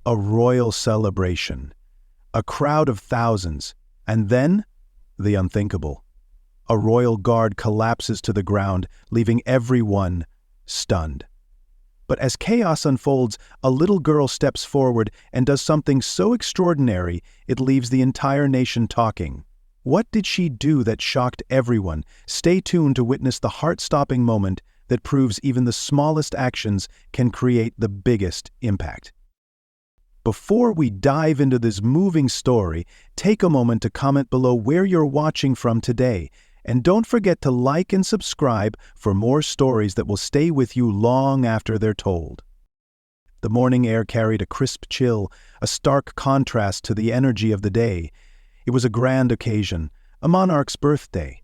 A royal celebration. A crowd of thousands. And then, the unthinkable. A royal guard collapses to the ground, leaving everyone stunned. But as chaos unfolds, a little girl steps forward and does something so extraordinary it leaves the entire nation talking. What did she do that shocked everyone? Stay tuned to witness the heart-stopping moment that proves even the smallest actions can create the biggest impact. Before we dive into this moving story, take a moment to comment below where you're watching from today. And don't forget to like and subscribe for more stories that will stay with you long after they're told. The morning air carried a crisp chill, a stark contrast to the energy of the day. It was a grand occasion, a monarch's birthday.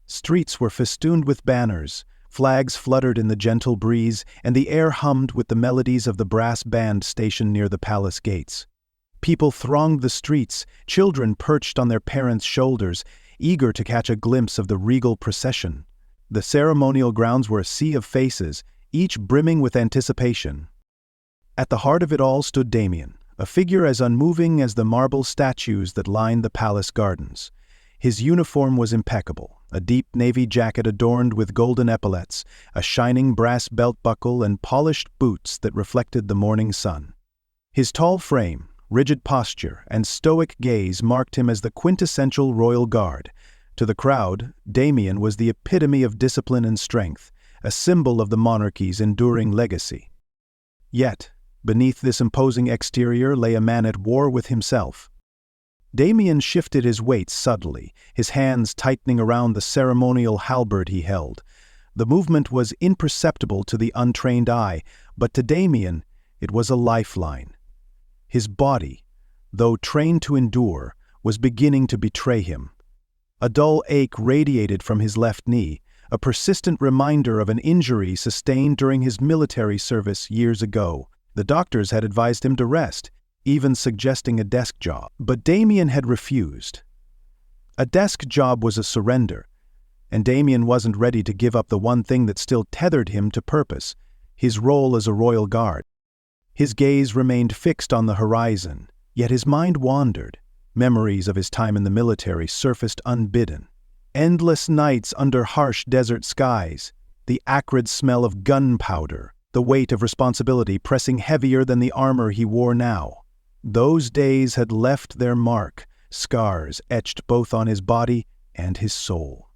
Streets were festooned with banners, flags fluttered in the gentle breeze, and the air hummed with the melodies of the brass band stationed near the palace gates. People thronged the streets, children perched on their parents' shoulders, eager to catch a glimpse of the regal procession. The ceremonial grounds were a sea of faces, each brimming with anticipation. At the heart of it all stood Damian, a figure as unmoving as the marble statues that lined the palace gardens. His uniform was impeccable, a deep navy jacket adorned with golden epaulets, a shining brass belt buckle, and polished boots that reflected the morning sun. His tall frame, rigid posture, and stoic gaze marked him as the quintessential royal guard. To the crowd, Damian was the epitome of discipline and strength, a symbol of the monarchy's enduring legacy. Yet, beneath this imposing exterior lay a man at war with himself. Damian shifted his weight subtly, his hands tightening around the ceremonial halberd he held. The movement was imperceptible to the untrained eye, but to Damian, it was a lifeline. His body, though trained to endure, was beginning to betray him. A dull ache radiated from his left knee, a persistent reminder of an injury sustained during his military service years ago. The doctors had advised him to rest, even suggesting a desk job. But Damian had refused. A desk job was a surrender, and Damian wasn't ready to give up the one thing that still tethered him to purpose, his role as a royal guard. His gaze remained fixed on the horizon, yet his mind wandered. Memories of his time in the military surfaced unbidden. Endless nights under harsh desert skies, the acrid smell of gunpowder, the weight of responsibility pressing heavier than the armor he wore now. Those days had left their mark, scars etched both on his body and his soul.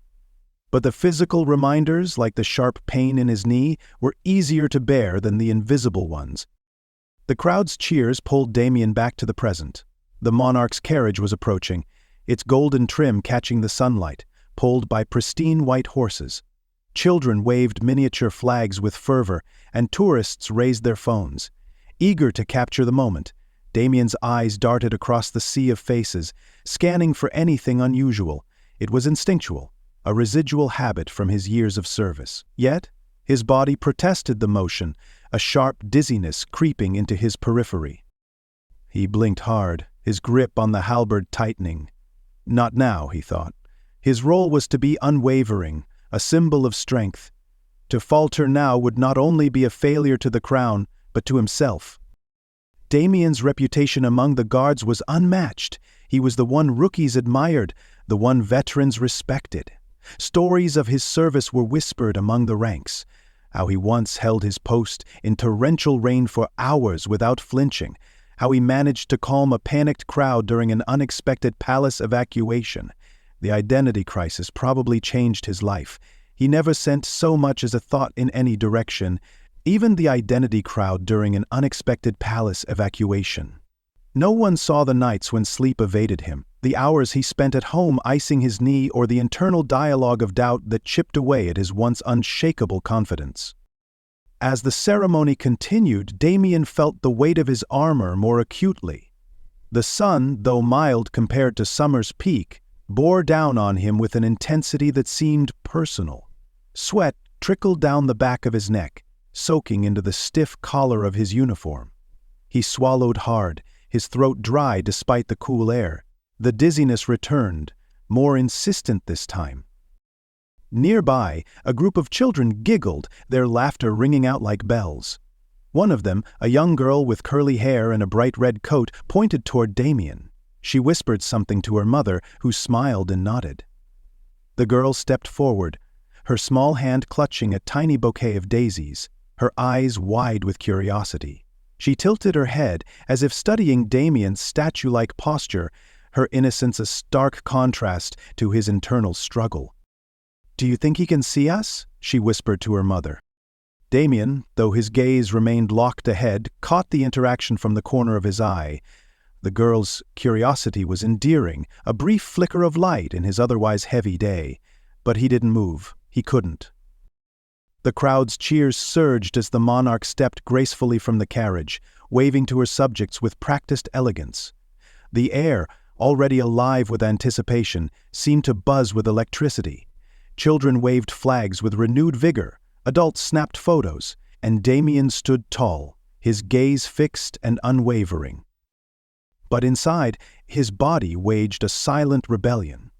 But the physical reminders, like the sharp pain in his knee, were easier to bear than the invisible ones. The crowd's cheers pulled Damian back to the present. The monarch's carriage was approaching, its golden trim catching the sunlight, pulled by pristine white horses. Children waved miniature flags with fervor, and tourists raised their phones. Eager to capture the moment, Damian's eyes darted across the sea of faces, scanning for anything unusual. It was instinctual, a residual habit from his years of service. Yet, his body protested the motion, a sharp dizziness creeping into his periphery. He blinked hard, his grip on the halberd tightening. Not now, he thought. His role was to be unwavering, a symbol of strength. To falter now would not only be a failure to the crown, but to himself. Damian's reputation among the guards was unmatched. He was the one rookies admired, the one veterans respected. Stories of his service were whispered among the ranks, how he once held his post in torrential rain for hours without flinching, how he managed to calm a panicked crowd during an unexpected palace evacuation. The identity crisis probably changed his life. He never sent so much as a thought in any direction, even the identity crowd during an unexpected palace evacuation. No one saw the nights when sleep evaded him, the hours he spent at home icing his knee, or the internal dialogue of doubt that chipped away at his once unshakable confidence. As the ceremony continued, Damian felt the weight of his armor more acutely. The sun, though mild compared to summer's peak, bore down on him with an intensity that seemed personal. Sweat trickled down the back of his neck, soaking into the stiff collar of his uniform. He swallowed hard, his throat dry despite the cool air. The dizziness returned, more insistent this time. Nearby, a group of children giggled, their laughter ringing out like bells. One of them, a young girl with curly hair and a bright red coat, pointed toward Damian. She whispered something to her mother, who smiled and nodded. The girl stepped forward, her small hand clutching a tiny bouquet of daisies, her eyes wide with curiosity. She tilted her head as if studying Damian's statue-like posture, her innocence a stark contrast to his internal struggle. "Do you think he can see us?" she whispered to her mother. Damian, though his gaze remained locked ahead, caught the interaction from the corner of his eye. The girl's curiosity was endearing, a brief flicker of light in his otherwise heavy day. But he didn't move. He couldn't. The crowd's cheers surged as the monarch stepped gracefully from the carriage, waving to her subjects with practiced elegance. The air, already alive with anticipation, seemed to buzz with electricity. Children waved flags with renewed vigor, adults snapped photos, and Damian stood tall, his gaze fixed and unwavering. But inside, his body waged a silent rebellion.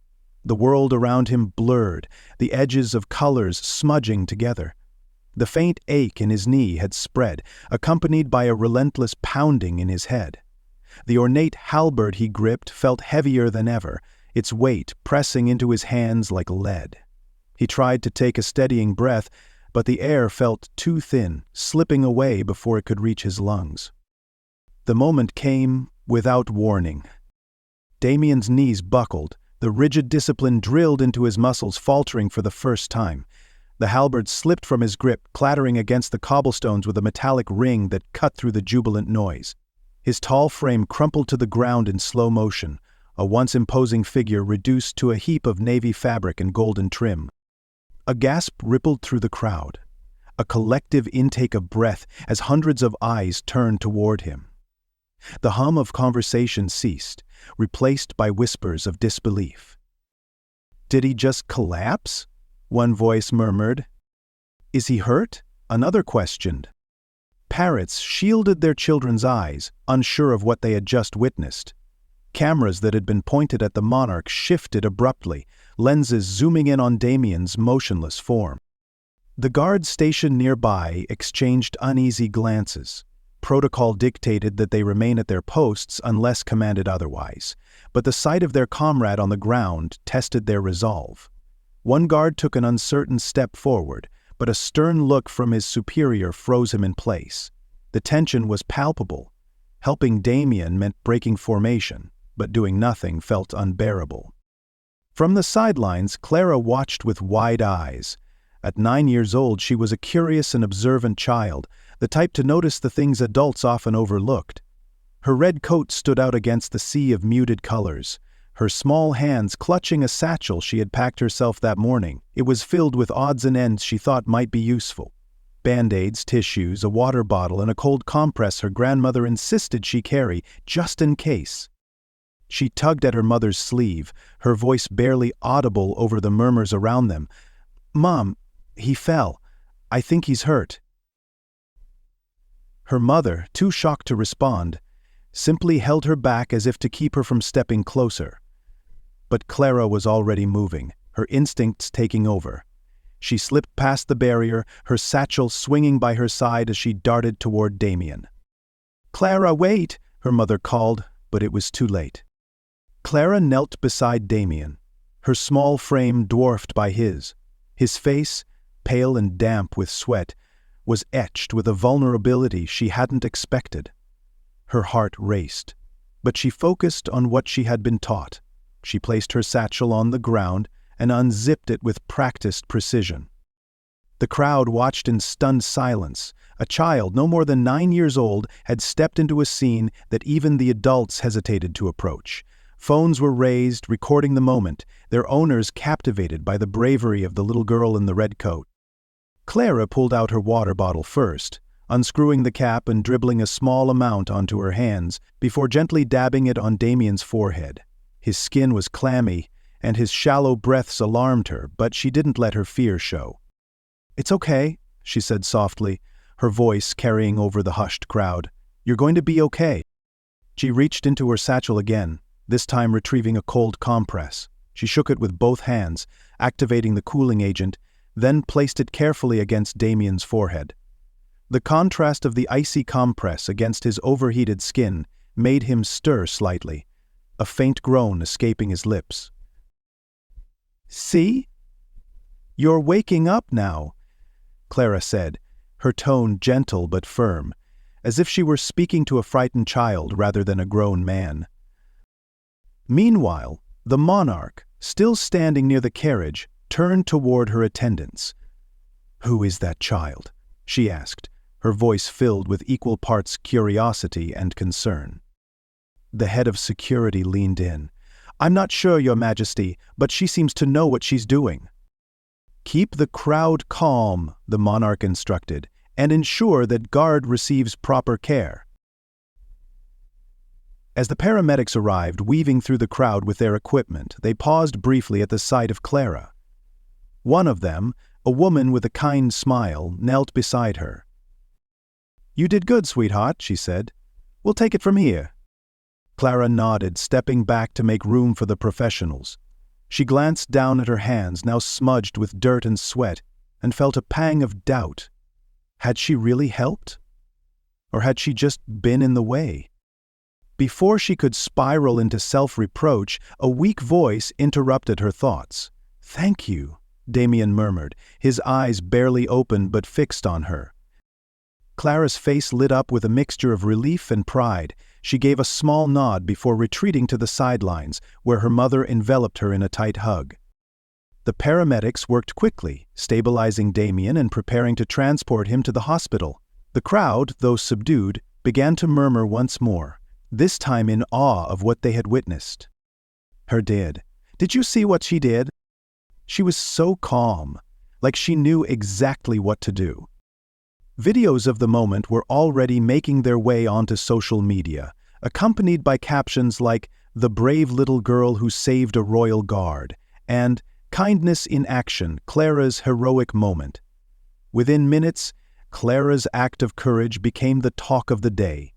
The world around him blurred, the edges of colors smudging together. The faint ache in his knee had spread, accompanied by a relentless pounding in his head. The ornate halberd he gripped felt heavier than ever, its weight pressing into his hands like lead. He tried to take a steadying breath, but the air felt too thin, slipping away before it could reach his lungs. The moment came without warning. Damian's knees buckled, the rigid discipline drilled into his muscles, faltering for the first time. The halberd slipped from his grip, clattering against the cobblestones with a metallic ring that cut through the jubilant noise. His tall frame crumpled to the ground in slow motion, a once imposing figure reduced to a heap of navy fabric and golden trim. A gasp rippled through the crowd, a collective intake of breath as hundreds of eyes turned toward him. The hum of conversation ceased, replaced by whispers of disbelief. "Did he just collapse?" one voice murmured. "Is he hurt?" another questioned. Parents shielded their children's eyes, unsure of what they had just witnessed. Cameras that had been pointed at the monarch shifted abruptly, lenses zooming in on Damian's motionless form. The guards stationed nearby exchanged uneasy glances. Protocol dictated that they remain at their posts unless commanded otherwise, but the sight of their comrade on the ground tested their resolve. One guard took an uncertain step forward, but a stern look from his superior froze him in place. The tension was palpable. Helping Damian meant breaking formation, but doing nothing felt unbearable. From the sidelines, Clara watched with wide eyes. At 9 years old, she was a curious and observant child, the type to notice the things adults often overlooked. Her red coat stood out against the sea of muted colors, her small hands clutching a satchel she had packed herself that morning. It was filled with odds and ends she thought might be useful. Band-aids, tissues, a water bottle, and a cold compress her grandmother insisted she carry, just in case. She tugged at her mother's sleeve, her voice barely audible over the murmurs around them. "Mom, he fell. I think he's hurt." Her mother, too shocked to respond, simply held her back as if to keep her from stepping closer. But Clara was already moving, her instincts taking over. She slipped past the barrier, her satchel swinging by her side as she darted toward Damian. "Clara, wait!" her mother called, but it was too late. Clara knelt beside Damian, her small frame dwarfed by his. His face, pale and damp with sweat, was etched with a vulnerability she hadn't expected. Her heart raced, but she focused on what she had been taught. She placed her satchel on the ground and unzipped it with practiced precision. The crowd watched in stunned silence. A child, no more than 9 years old, had stepped into a scene that even the adults hesitated to approach. Phones were raised, recording the moment, their owners captivated by the bravery of the little girl in the red coat. Clara pulled out her water bottle first, unscrewing the cap and dribbling a small amount onto her hands before gently dabbing it on Damian's forehead. His skin was clammy, and his shallow breaths alarmed her, but she didn't let her fear show. "It's okay," she said softly, her voice carrying over the hushed crowd. "You're going to be okay." She reached into her satchel again, this time retrieving a cold compress. She shook it with both hands, activating the cooling agent, then placed it carefully against Damian's forehead. The contrast of the icy compress against his overheated skin made him stir slightly, a faint groan escaping his lips. "See? You're waking up now," Clara said, her tone gentle but firm, as if she were speaking to a frightened child rather than a grown man. Meanwhile, the monarch, still standing near the carriage, turned toward her attendants. "Who is that child?" she asked, her voice filled with equal parts curiosity and concern. The head of security leaned in. "I'm not sure, Your Majesty, but she seems to know what she's doing." "Keep the crowd calm," the monarch instructed, "and ensure that guard receives proper care." As the paramedics arrived, weaving through the crowd with their equipment, they paused briefly at the sight of Clara. One of them, a woman with a kind smile, knelt beside her. "You did good, sweetheart," she said. "We'll take it from here." Clara nodded, stepping back to make room for the professionals. She glanced down at her hands, now smudged with dirt and sweat, and felt a pang of doubt. Had she really helped? Or had she just been in the way? Before she could spiral into self-reproach, a weak voice interrupted her thoughts. "Thank you," Damian murmured, his eyes barely open but fixed on her. Clara's face lit up with a mixture of relief and pride. She gave a small nod before retreating to the sidelines, where her mother enveloped her in a tight hug. The paramedics worked quickly, stabilizing Damian and preparing to transport him to the hospital. The crowd, though subdued, began to murmur once more, this time in awe of what they had witnessed. Did you see what she did? She was so calm, like she knew exactly what to do. Videos of the moment were already making their way onto social media, accompanied by captions like, "The brave little girl who saved a royal guard," and "Kindness in action, Clara's heroic moment." Within minutes, Clara's act of courage became the talk of the day.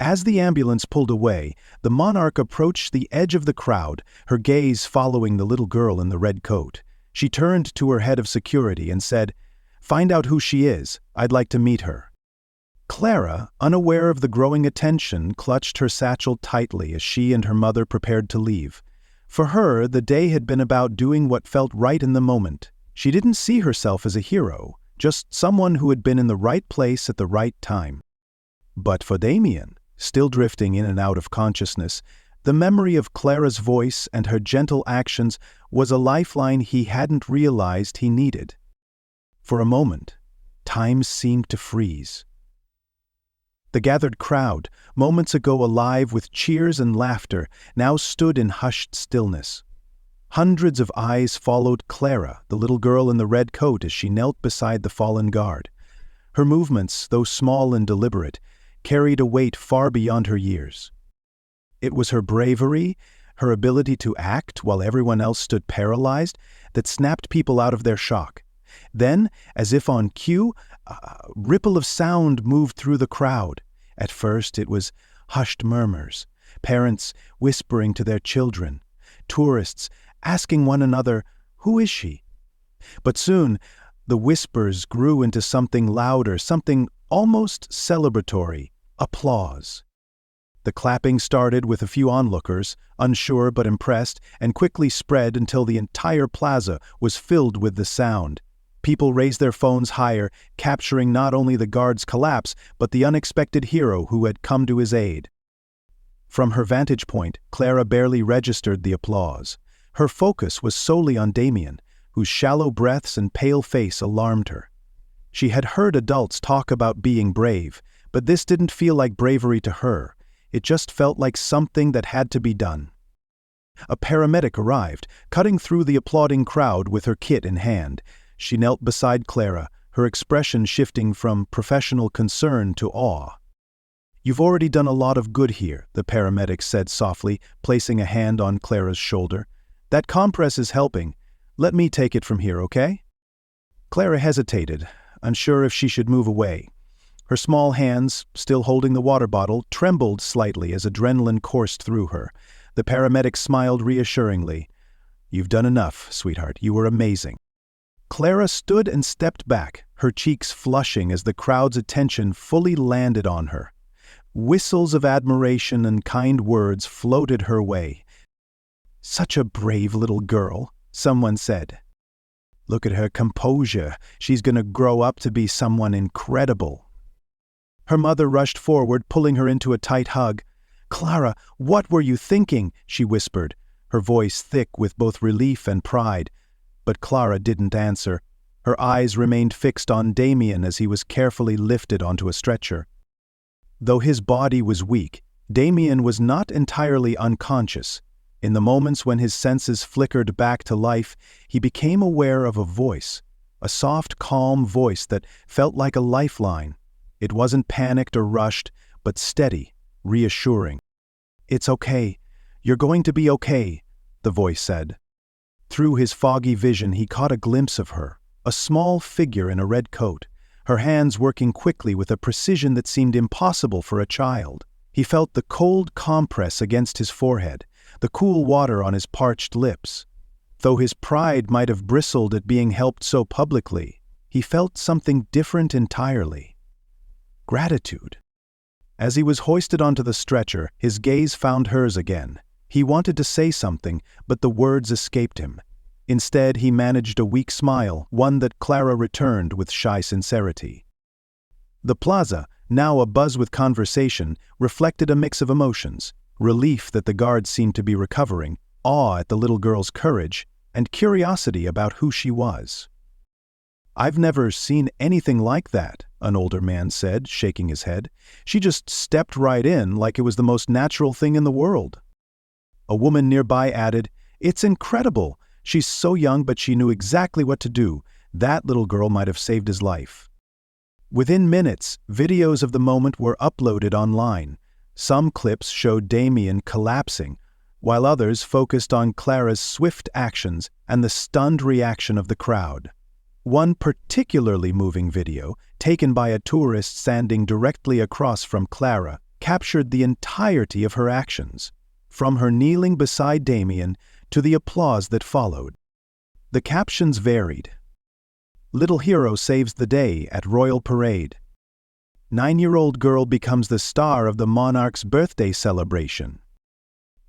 As the ambulance pulled away, the monarch approached the edge of the crowd, her gaze following the little girl in the red coat. She turned to her head of security and said, "Find out who she is. I'd like to meet her." Clara, unaware of the growing attention, clutched her satchel tightly as she and her mother prepared to leave. For her, the day had been about doing what felt right in the moment. She didn't see herself as a hero, just someone who had been in the right place at the right time. But for Damian, still drifting in and out of consciousness, the memory of Clara's voice and her gentle actions was a lifeline he hadn't realized he needed. For a moment, time seemed to freeze. The gathered crowd, moments ago alive with cheers and laughter, now stood in hushed stillness. Hundreds of eyes followed Clara, the little girl in the red coat, as she knelt beside the fallen guard. Her movements, though small and deliberate, carried a weight far beyond her years. It was her bravery, her ability to act while everyone else stood paralyzed, that snapped people out of their shock. Then, as if on cue, a ripple of sound moved through the crowd. At first it was hushed murmurs, parents whispering to their children, tourists asking one another, "Who is she?" But soon, the whispers grew into something louder, something almost celebratory: applause. The clapping started with a few onlookers, unsure but impressed, and quickly spread until the entire plaza was filled with the sound. People raised their phones higher, capturing not only the guard's collapse, but the unexpected hero who had come to his aid. From her vantage point, Clara barely registered the applause. Her focus was solely on Damian, whose shallow breaths and pale face alarmed her. She had heard adults talk about being brave, but this didn't feel like bravery to her. It just felt like something that had to be done. A paramedic arrived, cutting through the applauding crowd with her kit in hand. She knelt beside Clara, her expression shifting from professional concern to awe. "You've already done a lot of good here," the paramedic said softly, placing a hand on Clara's shoulder. "That compress is helping. Let me take it from here, okay?" Clara hesitated, unsure if she should move away. Her small hands, still holding the water bottle, trembled slightly as adrenaline coursed through her. The paramedic smiled reassuringly. "You've done enough, sweetheart. You were amazing." Clara stood and stepped back, her cheeks flushing as the crowd's attention fully landed on her. Whistles of admiration and kind words floated her way. "Such a brave little girl," someone said. "Look at her composure. She's going to grow up to be someone incredible." Her mother rushed forward, pulling her into a tight hug. "Clara, what were you thinking?" she whispered, her voice thick with both relief and pride. But Clara didn't answer. Her eyes remained fixed on Damian as he was carefully lifted onto a stretcher. Though his body was weak, Damian was not entirely unconscious. In the moments when his senses flickered back to life, he became aware of a voice, a soft, calm voice that felt like a lifeline. It wasn't panicked or rushed, but steady, reassuring. "It's okay. You're going to be okay," the voice said. Through his foggy vision, he caught a glimpse of her, a small figure in a red coat, her hands working quickly with a precision that seemed impossible for a child. He felt the cold compress against his forehead, the cool water on his parched lips. Though his pride might have bristled at being helped so publicly, he felt something different entirely. Gratitude. As he was hoisted onto the stretcher, his gaze found hers again. He wanted to say something, but the words escaped him. Instead, he managed a weak smile, one that Clara returned with shy sincerity. The plaza, now abuzz with conversation, reflected a mix of emotions: relief that the guards seemed to be recovering, awe at the little girl's courage, and curiosity about who she was. "I've never seen anything like that," an older man said, shaking his head. "She just stepped right in like it was the most natural thing in the world." A woman nearby added, "It's incredible. She's so young, but she knew exactly what to do. That little girl might have saved his life." Within minutes, videos of the moment were uploaded online. Some clips showed Damian collapsing, while others focused on Clara's swift actions and the stunned reaction of the crowd. One particularly moving video, taken by a tourist standing directly across from Clara, captured the entirety of her actions, from her kneeling beside Damian to the applause that followed. The captions varied. "Little hero saves the day at royal parade." "9-year-old girl becomes the star of the monarch's birthday celebration."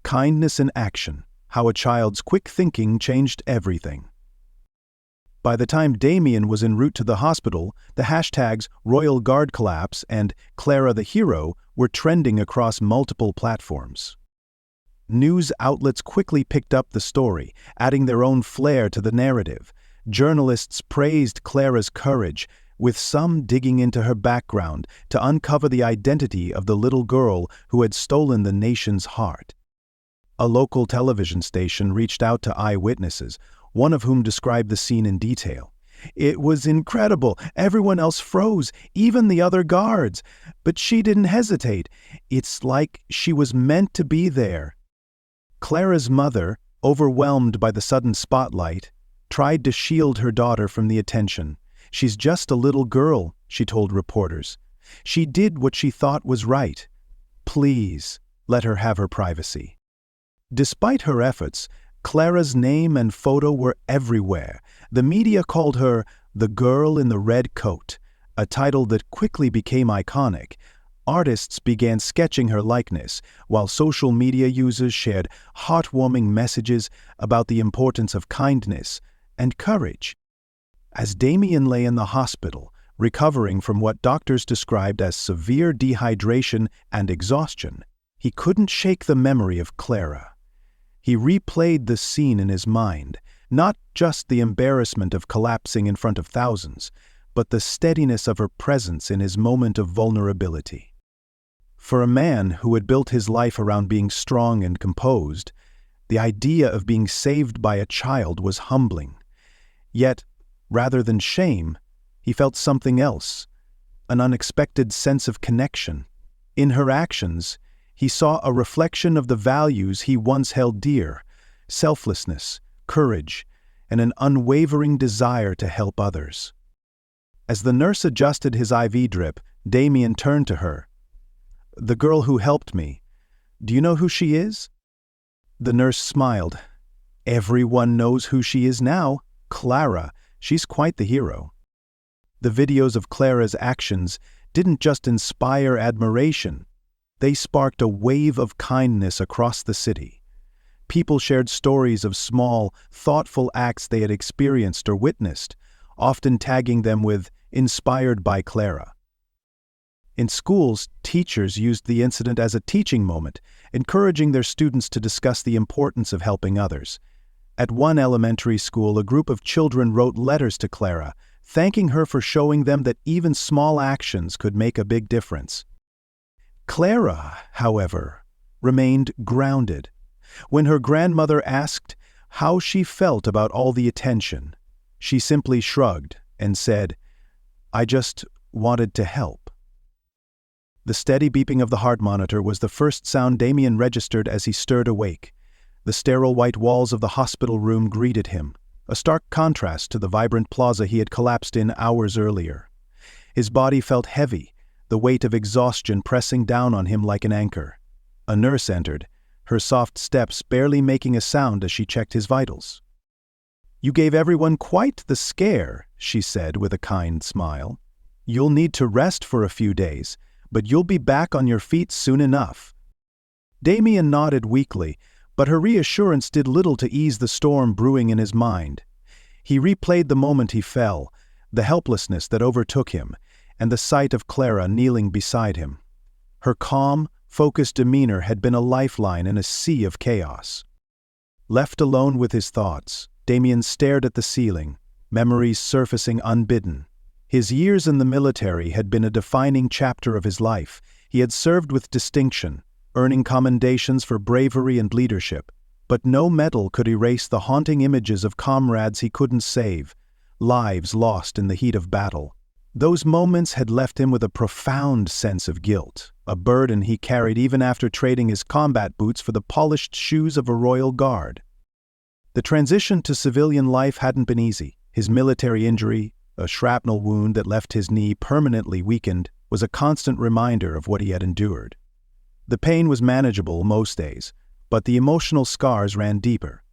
"Kindness in action, how a child's quick thinking changed everything." By the time Damian was en route to the hospital, the hashtags Royal Guard Collapse and Clara the Hero were trending across multiple platforms. News outlets quickly picked up the story, adding their own flair to the narrative. Journalists praised Clara's courage, with some digging into her background to uncover the identity of the little girl who had stolen the nation's heart. A local television station reached out to eyewitnesses, one of whom described the scene in detail. "It was incredible. Everyone else froze, even the other guards. But she didn't hesitate. It's like she was meant to be there." Clara's mother, overwhelmed by the sudden spotlight, tried to shield her daughter from the attention. "She's just a little girl," she told reporters. "She did what she thought was right. Please, let her have her privacy." Despite her efforts, Clara's name and photo were everywhere. The media called her the girl in the red coat, a title that quickly became iconic. Artists began sketching her likeness, while social media users shared heartwarming messages about the importance of kindness and courage. As Damian lay in the hospital, recovering from what doctors described as severe dehydration and exhaustion, he couldn't shake the memory of Clara. He replayed the scene in his mind, not just the embarrassment of collapsing in front of thousands, but the steadiness of her presence in his moment of vulnerability. For a man who had built his life around being strong and composed, the idea of being saved by a child was humbling. Yet, rather than shame, he felt something else, an unexpected sense of connection. In her actions, he saw a reflection of the values he once held dear: selflessness, courage, and an unwavering desire to help others. As the nurse adjusted his IV drip, Damian turned to her. "The girl who helped me. Do you know who she is?" The nurse smiled. "Everyone knows who she is now. Clara. She's quite the hero." The videos of Clara's actions didn't just inspire admiration, they sparked a wave of kindness across the city. People shared stories of small, thoughtful acts they had experienced or witnessed, often tagging them with "inspired by Clara." In schools, teachers used the incident as a teaching moment, encouraging their students to discuss the importance of helping others. At one elementary school, a group of children wrote letters to Clara, thanking her for showing them that even small actions could make a big difference. Clara, however, remained grounded. When her grandmother asked how she felt about all the attention, she simply shrugged and said, "I just wanted to help." The steady beeping of the heart monitor was the first sound Damian registered as he stirred awake. The sterile white walls of the hospital room greeted him, a stark contrast to the vibrant plaza he had collapsed in hours earlier. His body felt heavy, the weight of exhaustion pressing down on him like an anchor. A nurse entered, her soft steps barely making a sound as she checked his vitals. "You gave everyone quite the scare," she said with a kind smile. "You'll need to rest for a few days, but you'll be back on your feet soon enough." Damian nodded weakly, but her reassurance did little to ease the storm brewing in his mind. He replayed the moment he fell, the helplessness that overtook him, and the sight of Clara kneeling beside him. Her calm, focused demeanor had been a lifeline in a sea of chaos. Left alone with his thoughts, Damian stared at the ceiling, memories surfacing unbidden. His years in the military had been a defining chapter of his life. He had served with distinction, earning commendations for bravery and leadership, but no medal could erase the haunting images of comrades he couldn't save, lives lost in the heat of battle. Those moments had left him with a profound sense of guilt, a burden he carried even after trading his combat boots for the polished shoes of a royal guard. The transition to civilian life hadn't been easy. His military injury, a shrapnel wound that left his knee permanently weakened, was a constant reminder of what he had endured. The pain was manageable most days, but the emotional scars ran deeper.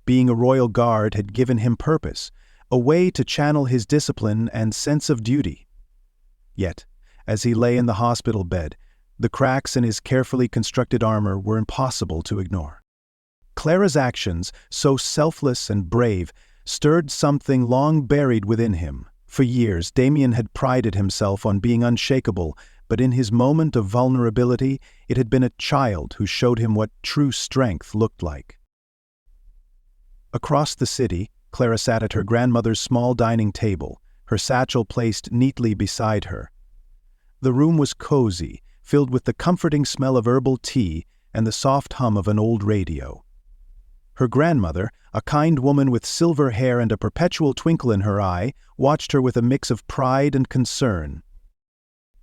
Being a royal guard had given him purpose, a way to channel his discipline and sense of duty. Yet, as he lay in the hospital bed, the cracks in his carefully constructed armor were impossible to ignore. Clara's actions, so selfless and brave, stirred something long buried within him. For years, Damian had prided himself on being unshakable, but in his moment of vulnerability, it had been a child who showed him what true strength looked like. Across the city, Clara sat at her grandmother's small dining table, her satchel placed neatly beside her. The room was cozy, filled with the comforting smell of herbal tea and the soft hum of an old radio. Her grandmother, a kind woman with silver hair and a perpetual twinkle in her eye, watched her with a mix of pride and concern.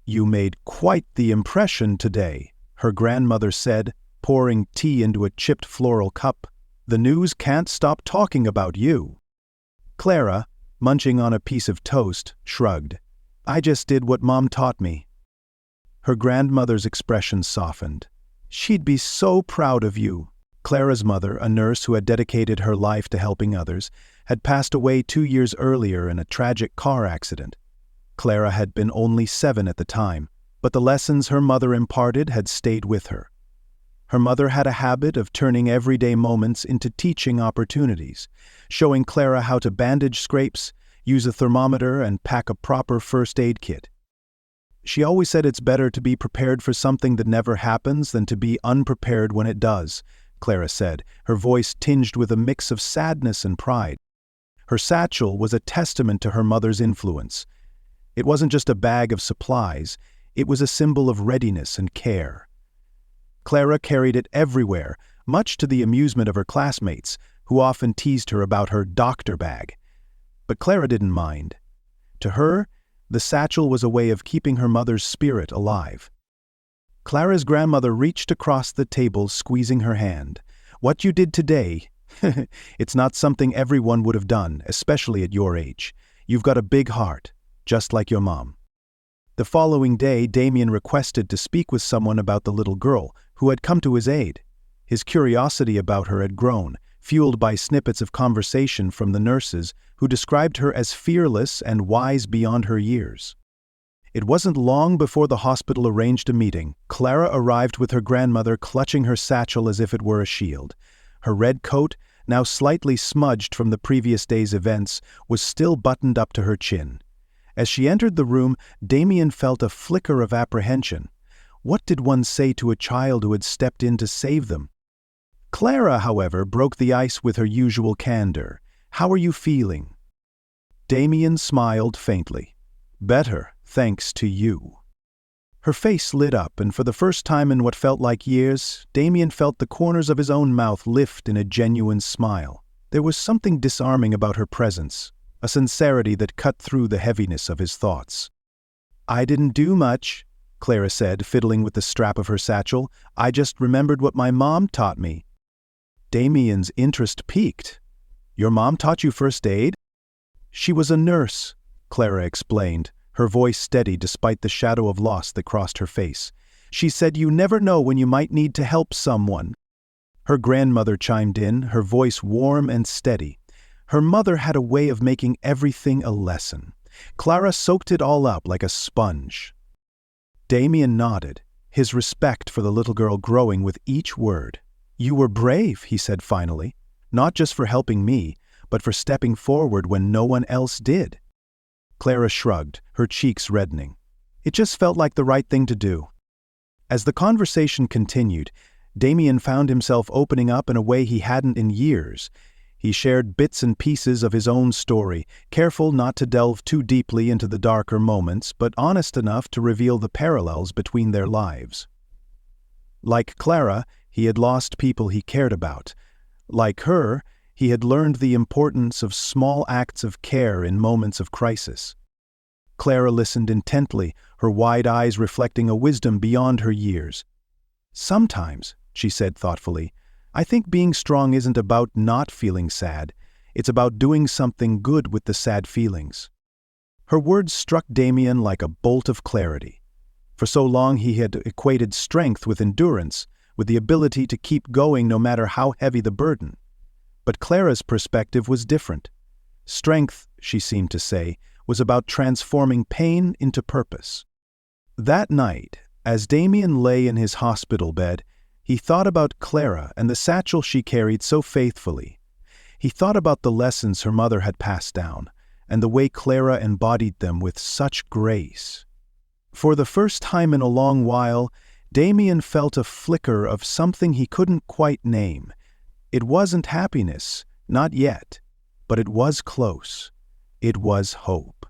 "You made quite the impression today," her grandmother said, pouring tea into a chipped floral cup. "The news can't stop talking about you." Clara, munching on a piece of toast, shrugged. "I just did what Mom taught me." Her grandmother's expression softened. "She'd be so proud of you." Clara's mother, a nurse who had dedicated her life to helping others, had passed away 2 years earlier in a tragic car accident. Clara had been only 7 at the time, but the lessons her mother imparted had stayed with her. Her mother had a habit of turning everyday moments into teaching opportunities, showing Clara how to bandage scrapes, use a thermometer, and pack a proper first aid kit. She always said it's better to be prepared for something that never happens than to be unprepared when it does, Clara said, her voice tinged with a mix of sadness and pride. Her satchel was a testament to her mother's influence. It wasn't just a bag of supplies, it was a symbol of readiness and care. Clara carried it everywhere, much to the amusement of her classmates, who often teased her about her doctor bag. But Clara didn't mind. To her, the satchel was a way of keeping her mother's spirit alive. Clara's grandmother reached across the table, squeezing her hand. "What you did today, it's not something everyone would have done, especially at your age. You've got a big heart, just like your mom." The following day, Damian requested to speak with someone about the little girl, who had come to his aid. His curiosity about her had grown, fueled by snippets of conversation from the nurses who described her as fearless and wise beyond her years. It wasn't long before the hospital arranged a meeting. Clara arrived with her grandmother clutching her satchel as if it were a shield. Her red coat, now slightly smudged from the previous day's events, was still buttoned up to her chin. As she entered the room, Damian felt a flicker of apprehension. What did one say to a child who had stepped in to save them? Clara, however, broke the ice with her usual candor. "How are you feeling?" Damian smiled faintly. "Better, thanks to you." Her face lit up, and for the first time in what felt like years, Damian felt the corners of his own mouth lift in a genuine smile. There was something disarming about her presence, a sincerity that cut through the heaviness of his thoughts. "I didn't do much," Clara said, fiddling with the strap of her satchel. "I just remembered what my mom taught me." Damian's interest piqued. "Your mom taught you first aid?" "She was a nurse," Clara explained, her voice steady despite the shadow of loss that crossed her face. "She said you never know when you might need to help someone." Her grandmother chimed in, her voice warm and steady. Her mother had a way of making everything a lesson. Clara soaked it all up like a sponge. Damian nodded, his respect for the little girl growing with each word. "You were brave," he said finally, "not just for helping me, but for stepping forward when no one else did." Clara shrugged, her cheeks reddening. It just felt like the right thing to do. As the conversation continued, Damian found himself opening up in a way he hadn't in years. He shared bits and pieces of his own story, careful not to delve too deeply into the darker moments, but honest enough to reveal the parallels between their lives. Like Clara, he had lost people he cared about. Like her, he had learned the importance of small acts of care in moments of crisis. Clara listened intently, her wide eyes reflecting a wisdom beyond her years. "Sometimes," she said thoughtfully, "I think being strong isn't about not feeling sad. It's about doing something good with the sad feelings." Her words struck Damian like a bolt of clarity. For so long he had equated strength with endurance, with the ability to keep going no matter how heavy the burden. But Clara's perspective was different. Strength, she seemed to say, was about transforming pain into purpose. That night, as Damian lay in his hospital bed, he thought about Clara and the satchel she carried so faithfully. He thought about the lessons her mother had passed down, and the way Clara embodied them with such grace. For the first time in a long while, Damian felt a flicker of something he couldn't quite name. It wasn't happiness, not yet, but it was close. It was hope.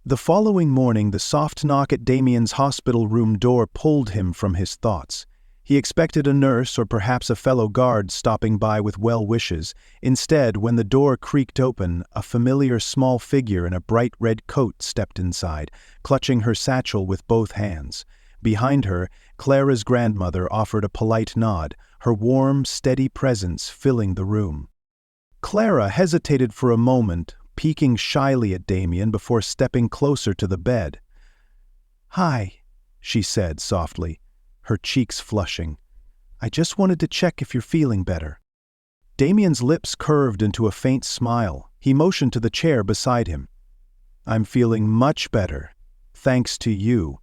The following morning, the soft knock at Damian's hospital room door pulled him from his thoughts. He expected a nurse or perhaps a fellow guard stopping by with well wishes. Instead, when the door creaked open, a familiar small figure in a bright red coat stepped inside, clutching her satchel with both hands. Behind her, Clara's grandmother offered a polite nod, her warm, steady presence filling the room. Clara hesitated for a moment, peeking shyly at Damian before stepping closer to the bed. "Hi," she said softly, her cheeks flushing. "I just wanted to check if you're feeling better." Damian's lips curved into a faint smile. He motioned to the chair beside him. "I'm feeling much better, thanks to you.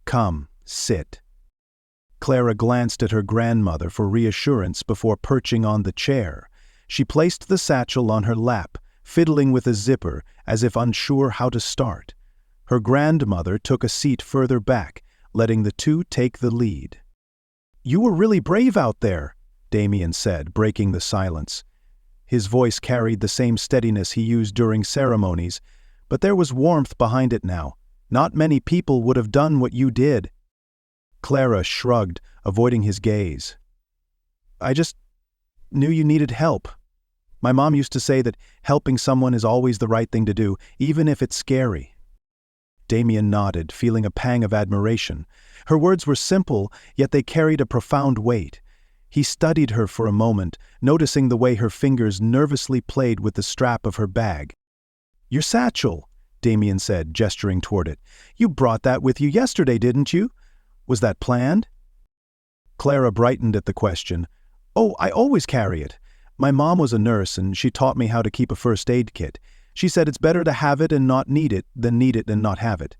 Come, sit." Clara glanced at her grandmother for reassurance before perching on the chair. She placed the satchel on her lap, fiddling with a zipper as if unsure how to start. Her grandmother took a seat further back, letting the two take the lead. "You were really brave out there," Damian said, breaking the silence. His voice carried the same steadiness he used during ceremonies, but there was warmth behind it now. "Not many people would have done what you did." Clara shrugged, avoiding his gaze. "I just knew you needed help. My mom used to say that helping someone is always the right thing to do, even if it's scary." Damian nodded, feeling a pang of admiration. Her words were simple, yet they carried a profound weight. He studied her for a moment, noticing the way her fingers nervously played with the strap of her bag. "Your satchel," Damian said, gesturing toward it. "You brought that with you yesterday, didn't you? Was that planned?" Clara brightened at the question. "Oh, I always carry it. My mom was a nurse and she taught me how to keep a first aid kit. She said it's better to have it and not need it than need it and not have it.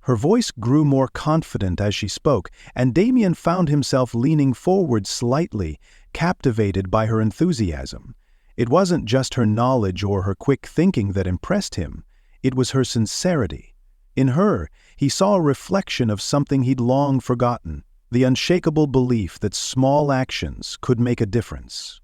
Her voice grew more confident as she spoke, and Damian found himself leaning forward slightly, captivated by her enthusiasm. It wasn't just her knowledge or her quick thinking that impressed him. It was her sincerity. In her, he saw a reflection of something he'd long forgotten, the unshakable belief that small actions could make a difference.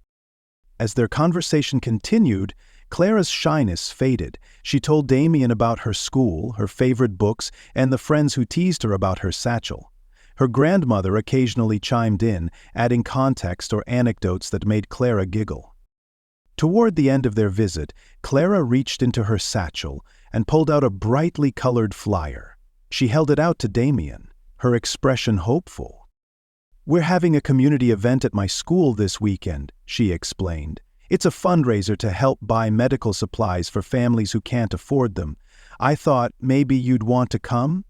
As their conversation continued, Clara's shyness faded. She told Damian about her school, her favorite books, and the friends who teased her about her satchel. Her grandmother occasionally chimed in, adding context or anecdotes that made Clara giggle. Toward the end of their visit, Clara reached into her satchel and pulled out a brightly colored flyer. She held it out to Damian, her expression hopeful. "We're having a community event at my school this weekend," she explained. "It's a fundraiser to help buy medical supplies for families who can't afford them. I thought maybe you'd want to come?"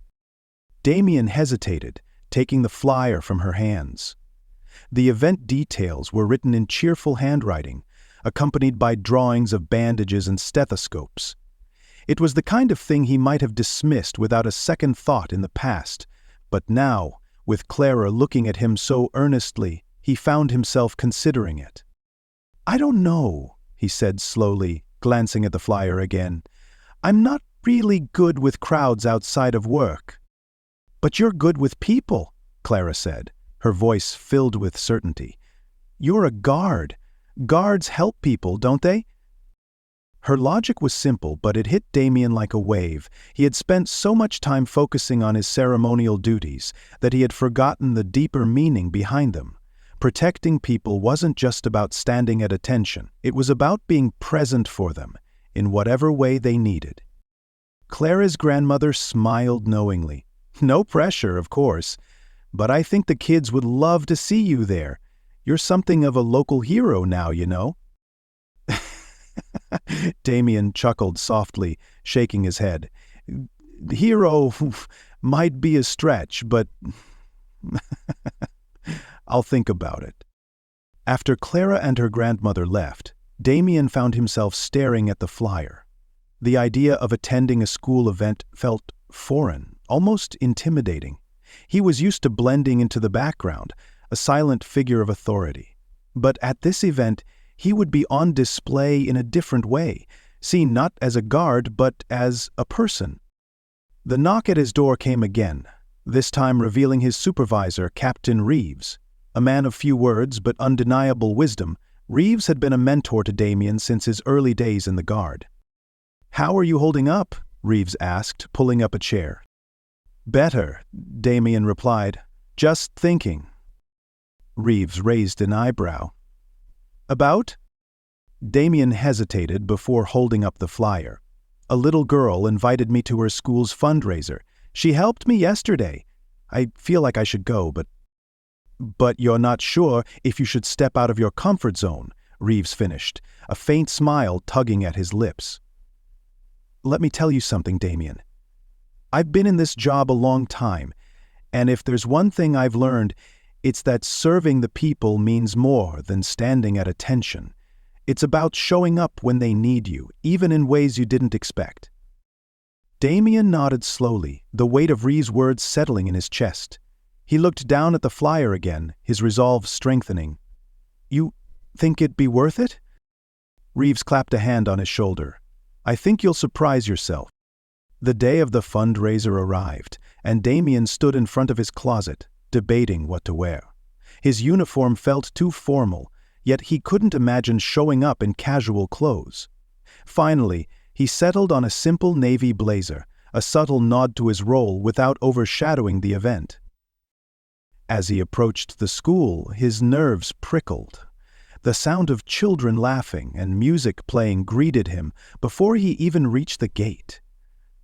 Damian hesitated, taking the flyer from her hands. The event details were written in cheerful handwriting, accompanied by drawings of bandages and stethoscopes. It was the kind of thing he might have dismissed without a second thought in the past, but now, with Clara looking at him so earnestly, he found himself considering it. "I don't know," he said slowly, glancing at the flyer again. "I'm not really good with crowds outside of work." "But you're good with people," Clara said, her voice filled with certainty. "You're a guard. Guards help people, don't they?" Her logic was simple, but it hit Damian like a wave. He had spent so much time focusing on his ceremonial duties that he had forgotten the deeper meaning behind them. Protecting people wasn't just about standing at attention. It was about being present for them, in whatever way they needed. Clara's grandmother smiled knowingly. "No pressure, of course, but I think the kids would love to see you there. You're something of a local hero now, you know." Damian chuckled softly, shaking his head. "Hero might be a stretch, but I'll think about it." After Clara and her grandmother left, Damian found himself staring at the flyer. The idea of attending a school event felt foreign, almost intimidating. He was used to blending into the background, a silent figure of authority. But at this event, he would be on display in a different way, seen not as a guard but as a person. The knock at his door came again, this time revealing his supervisor, Captain Reeves. A man of few words but undeniable wisdom, Reeves had been a mentor to Damian since his early days in the Guard. "How are you holding up?" Reeves asked, pulling up a chair. "Better," Damian replied. "Just thinking." Reeves raised an eyebrow. "About?" Damian hesitated before holding up the flyer. "A little girl invited me to her school's fundraiser. She helped me yesterday. I feel like I should go, but you're not sure if you should step out of your comfort zone," Reeves finished, a faint smile tugging at his lips. "Let me tell you something, Damian. I've been in this job a long time, and if there's one thing I've learned, it's that serving the people means more than standing at attention. It's about showing up when they need you, even in ways you didn't expect." Damian nodded slowly, the weight of Reeves' words settling in his chest. He looked down at the flyer again, his resolve strengthening. "You think it'd be worth it?" Reeves clapped a hand on his shoulder. "I think you'll surprise yourself." The day of the fundraiser arrived, and Damian stood in front of his closet, debating what to wear. His uniform felt too formal, yet he couldn't imagine showing up in casual clothes. Finally, he settled on a simple navy blazer, a subtle nod to his role without overshadowing the event. As he approached the school, his nerves prickled. The sound of children laughing and music playing greeted him before he even reached the gate.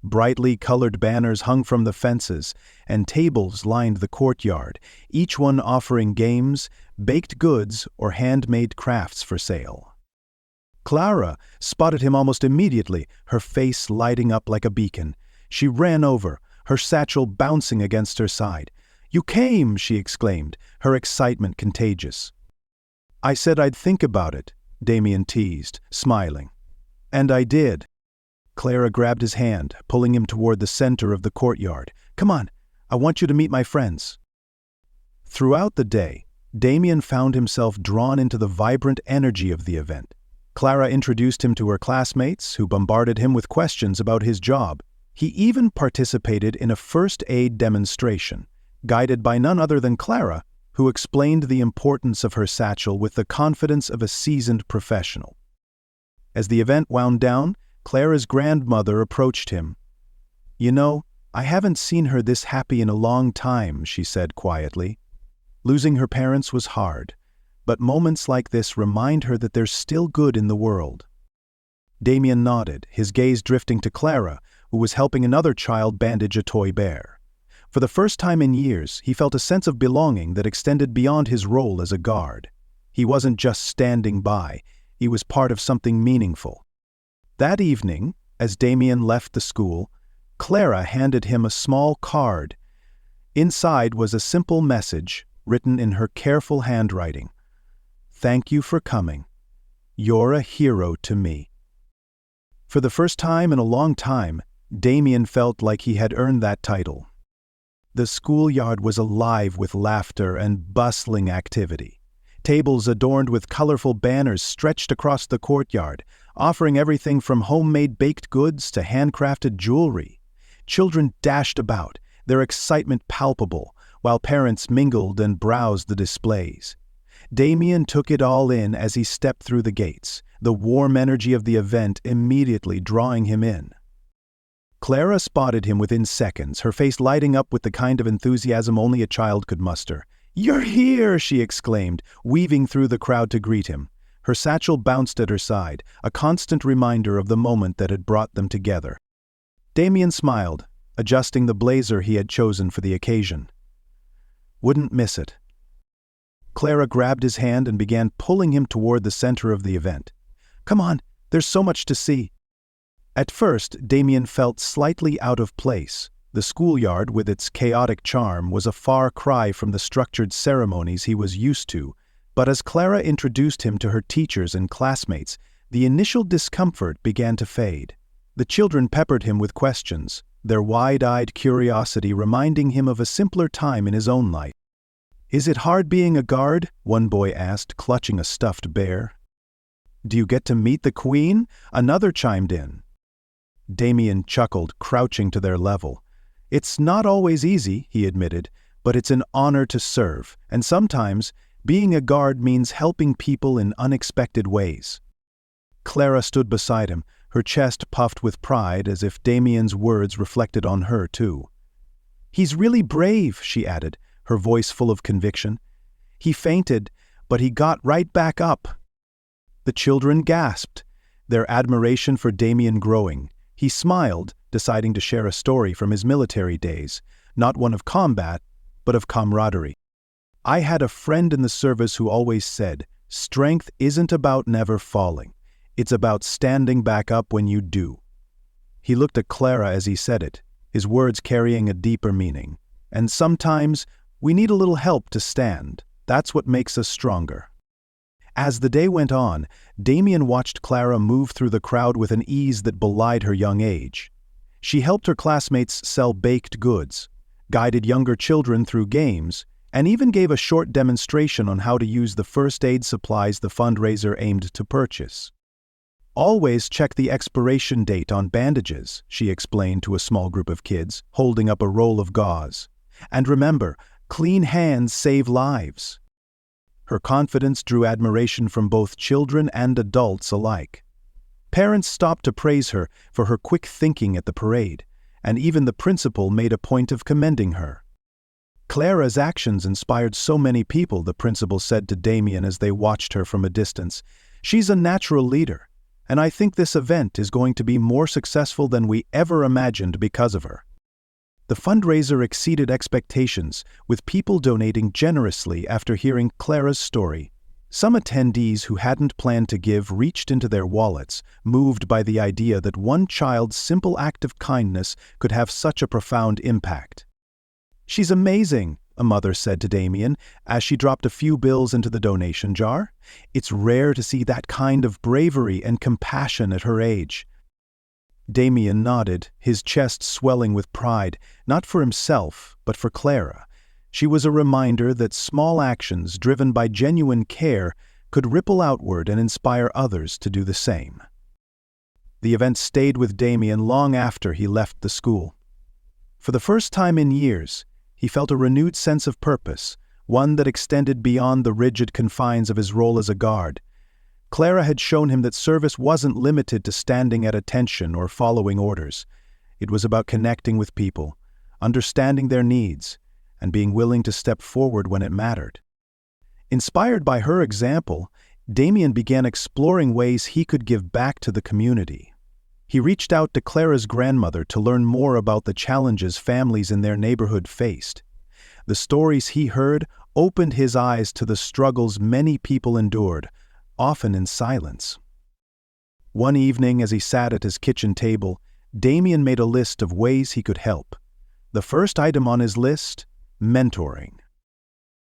Brightly colored banners hung from the fences, and tables lined the courtyard, each one offering games, baked goods, or handmade crafts for sale. Clara spotted him almost immediately, her face lighting up like a beacon. She ran over, her satchel bouncing against her side. "You came!" she exclaimed, her excitement contagious. I said I'd think about it, Damian teased, smiling. And I did. Clara grabbed his hand, pulling him toward the center of the courtyard. Come on, I want you to meet my friends. Throughout the day, Damian found himself drawn into the vibrant energy of the event. Clara introduced him to her classmates, who bombarded him with questions about his job. He even participated in a first aid demonstration, guided by none other than Clara, who explained the importance of her satchel with the confidence of a seasoned professional. As the event wound down, Clara's grandmother approached him. You know, I haven't seen her this happy in a long time, she said quietly. Losing her parents was hard, but moments like this remind her that there's still good in the world. Damian nodded, his gaze drifting to Clara, who was helping another child bandage a toy bear. For the first time in years, he felt a sense of belonging that extended beyond his role as a guard. He wasn't just standing by, he was part of something meaningful. That evening, as Damian left the school, Clara handed him a small card. Inside was a simple message, written in her careful handwriting. Thank you for coming. You're a hero to me. For the first time in a long time, Damian felt like he had earned that title. The schoolyard was alive with laughter and bustling activity. Tables adorned with colorful banners stretched across the courtyard, offering everything from homemade baked goods to handcrafted jewelry. Children dashed about, their excitement palpable, while parents mingled and browsed the displays. Damian took it all in as he stepped through the gates, the warm energy of the event immediately drawing him in. Clara spotted him within seconds, her face lighting up with the kind of enthusiasm only a child could muster. "You're here!" she exclaimed, weaving through the crowd to greet him. Her satchel bounced at her side, a constant reminder of the moment that had brought them together. Damian smiled, adjusting the blazer he had chosen for the occasion. Wouldn't miss it. Clara grabbed his hand and began pulling him toward the center of the event. Come on, there's so much to see. At first, Damian felt slightly out of place. The schoolyard, with its chaotic charm, was a far cry from the structured ceremonies he was used to, but as Clara introduced him to her teachers and classmates, the initial discomfort began to fade. The children peppered him with questions, their wide-eyed curiosity reminding him of a simpler time in his own life. "Is it hard being a guard?" one boy asked, clutching a stuffed bear. "Do you get to meet the Queen?" another chimed in. Damian chuckled, crouching to their level. "It's not always easy," he admitted, "but it's an honor to serve, and sometimes being a guard means helping people in unexpected ways." Clara stood beside him, her chest puffed with pride as if Damian's words reflected on her too. "He's really brave," she added, her voice full of conviction. "He fainted, but he got right back up." The children gasped, their admiration for Damian growing. He smiled, deciding to share a story from his military days, not one of combat, but of camaraderie. "I had a friend in the service who always said, 'Strength isn't about never falling. It's about standing back up when you do.'" He looked at Clara as he said it, his words carrying a deeper meaning. And sometimes, we need a little help to stand. That's what makes us stronger. As the day went on, Damian watched Clara move through the crowd with an ease that belied her young age. She helped her classmates sell baked goods, guided younger children through games, and even gave a short demonstration on how to use the first aid supplies the fundraiser aimed to purchase. "Always check the expiration date on bandages," she explained to a small group of kids, holding up a roll of gauze. "And remember, clean hands save lives." Her confidence drew admiration from both children and adults alike. Parents stopped to praise her for her quick thinking at the parade, and even the principal made a point of commending her. "Clara's actions inspired so many people," the principal said to Damian as they watched her from a distance. "She's a natural leader, and I think this event is going to be more successful than we ever imagined because of her." The fundraiser exceeded expectations, with people donating generously after hearing Clara's story. Some attendees who hadn't planned to give reached into their wallets, moved by the idea that one child's simple act of kindness could have such a profound impact. "She's amazing," a mother said to Damian as she dropped a few bills into the donation jar. "It's rare to see that kind of bravery and compassion at her age." Damian nodded, his chest swelling with pride, not for himself, but for Clara. She was a reminder that small actions driven by genuine care could ripple outward and inspire others to do the same. The event stayed with Damian long after he left the school. For the first time in years, he felt a renewed sense of purpose, one that extended beyond the rigid confines of his role as a guard. Clara had shown him that service wasn't limited to standing at attention or following orders. It was about connecting with people, understanding their needs, and being willing to step forward when it mattered. Inspired by her example, Damian began exploring ways he could give back to the community. He reached out to Clara's grandmother to learn more about the challenges families in their neighborhood faced. The stories he heard opened his eyes to the struggles many people endured, often in silence. One evening, as he sat at his kitchen table, Damian made a list of ways he could help. The first item on his list: mentoring.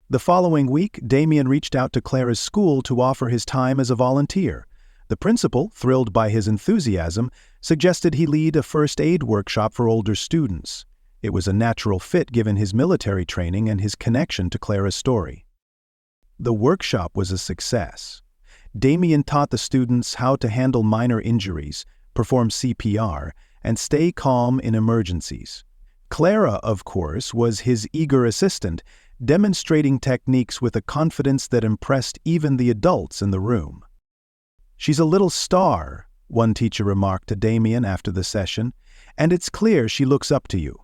The following week, Damian reached out to Clara's school to offer his time as a volunteer. The principal, thrilled by his enthusiasm, suggested he lead a first aid workshop for older students. It was a natural fit given his military training and his connection to Clara's story. The workshop was a success. Damian taught the students how to handle minor injuries, perform CPR, and stay calm in emergencies. Clara, of course, was his eager assistant, demonstrating techniques with a confidence that impressed even the adults in the room. "She's a little star," one teacher remarked to Damian after the session, "and it's clear she looks up to you."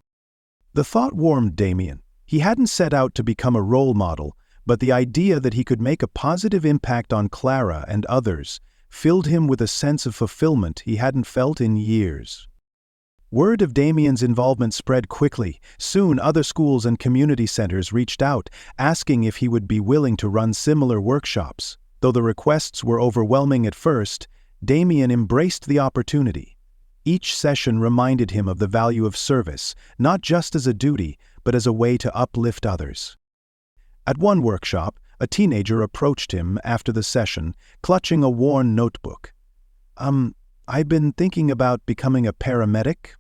The thought warmed Damian. He hadn't set out to become a role model, but the idea that he could make a positive impact on Clara and others filled him with a sense of fulfillment he hadn't felt in years. Word of Damian's involvement spread quickly. Soon other schools and community centers reached out, asking if he would be willing to run similar workshops. Though the requests were overwhelming at first, Damian embraced the opportunity. Each session reminded him of the value of service, not just as a duty, but as a way to uplift others. At one workshop, a teenager approached him after the session, clutching a worn notebook. "I've been thinking about becoming a paramedic,"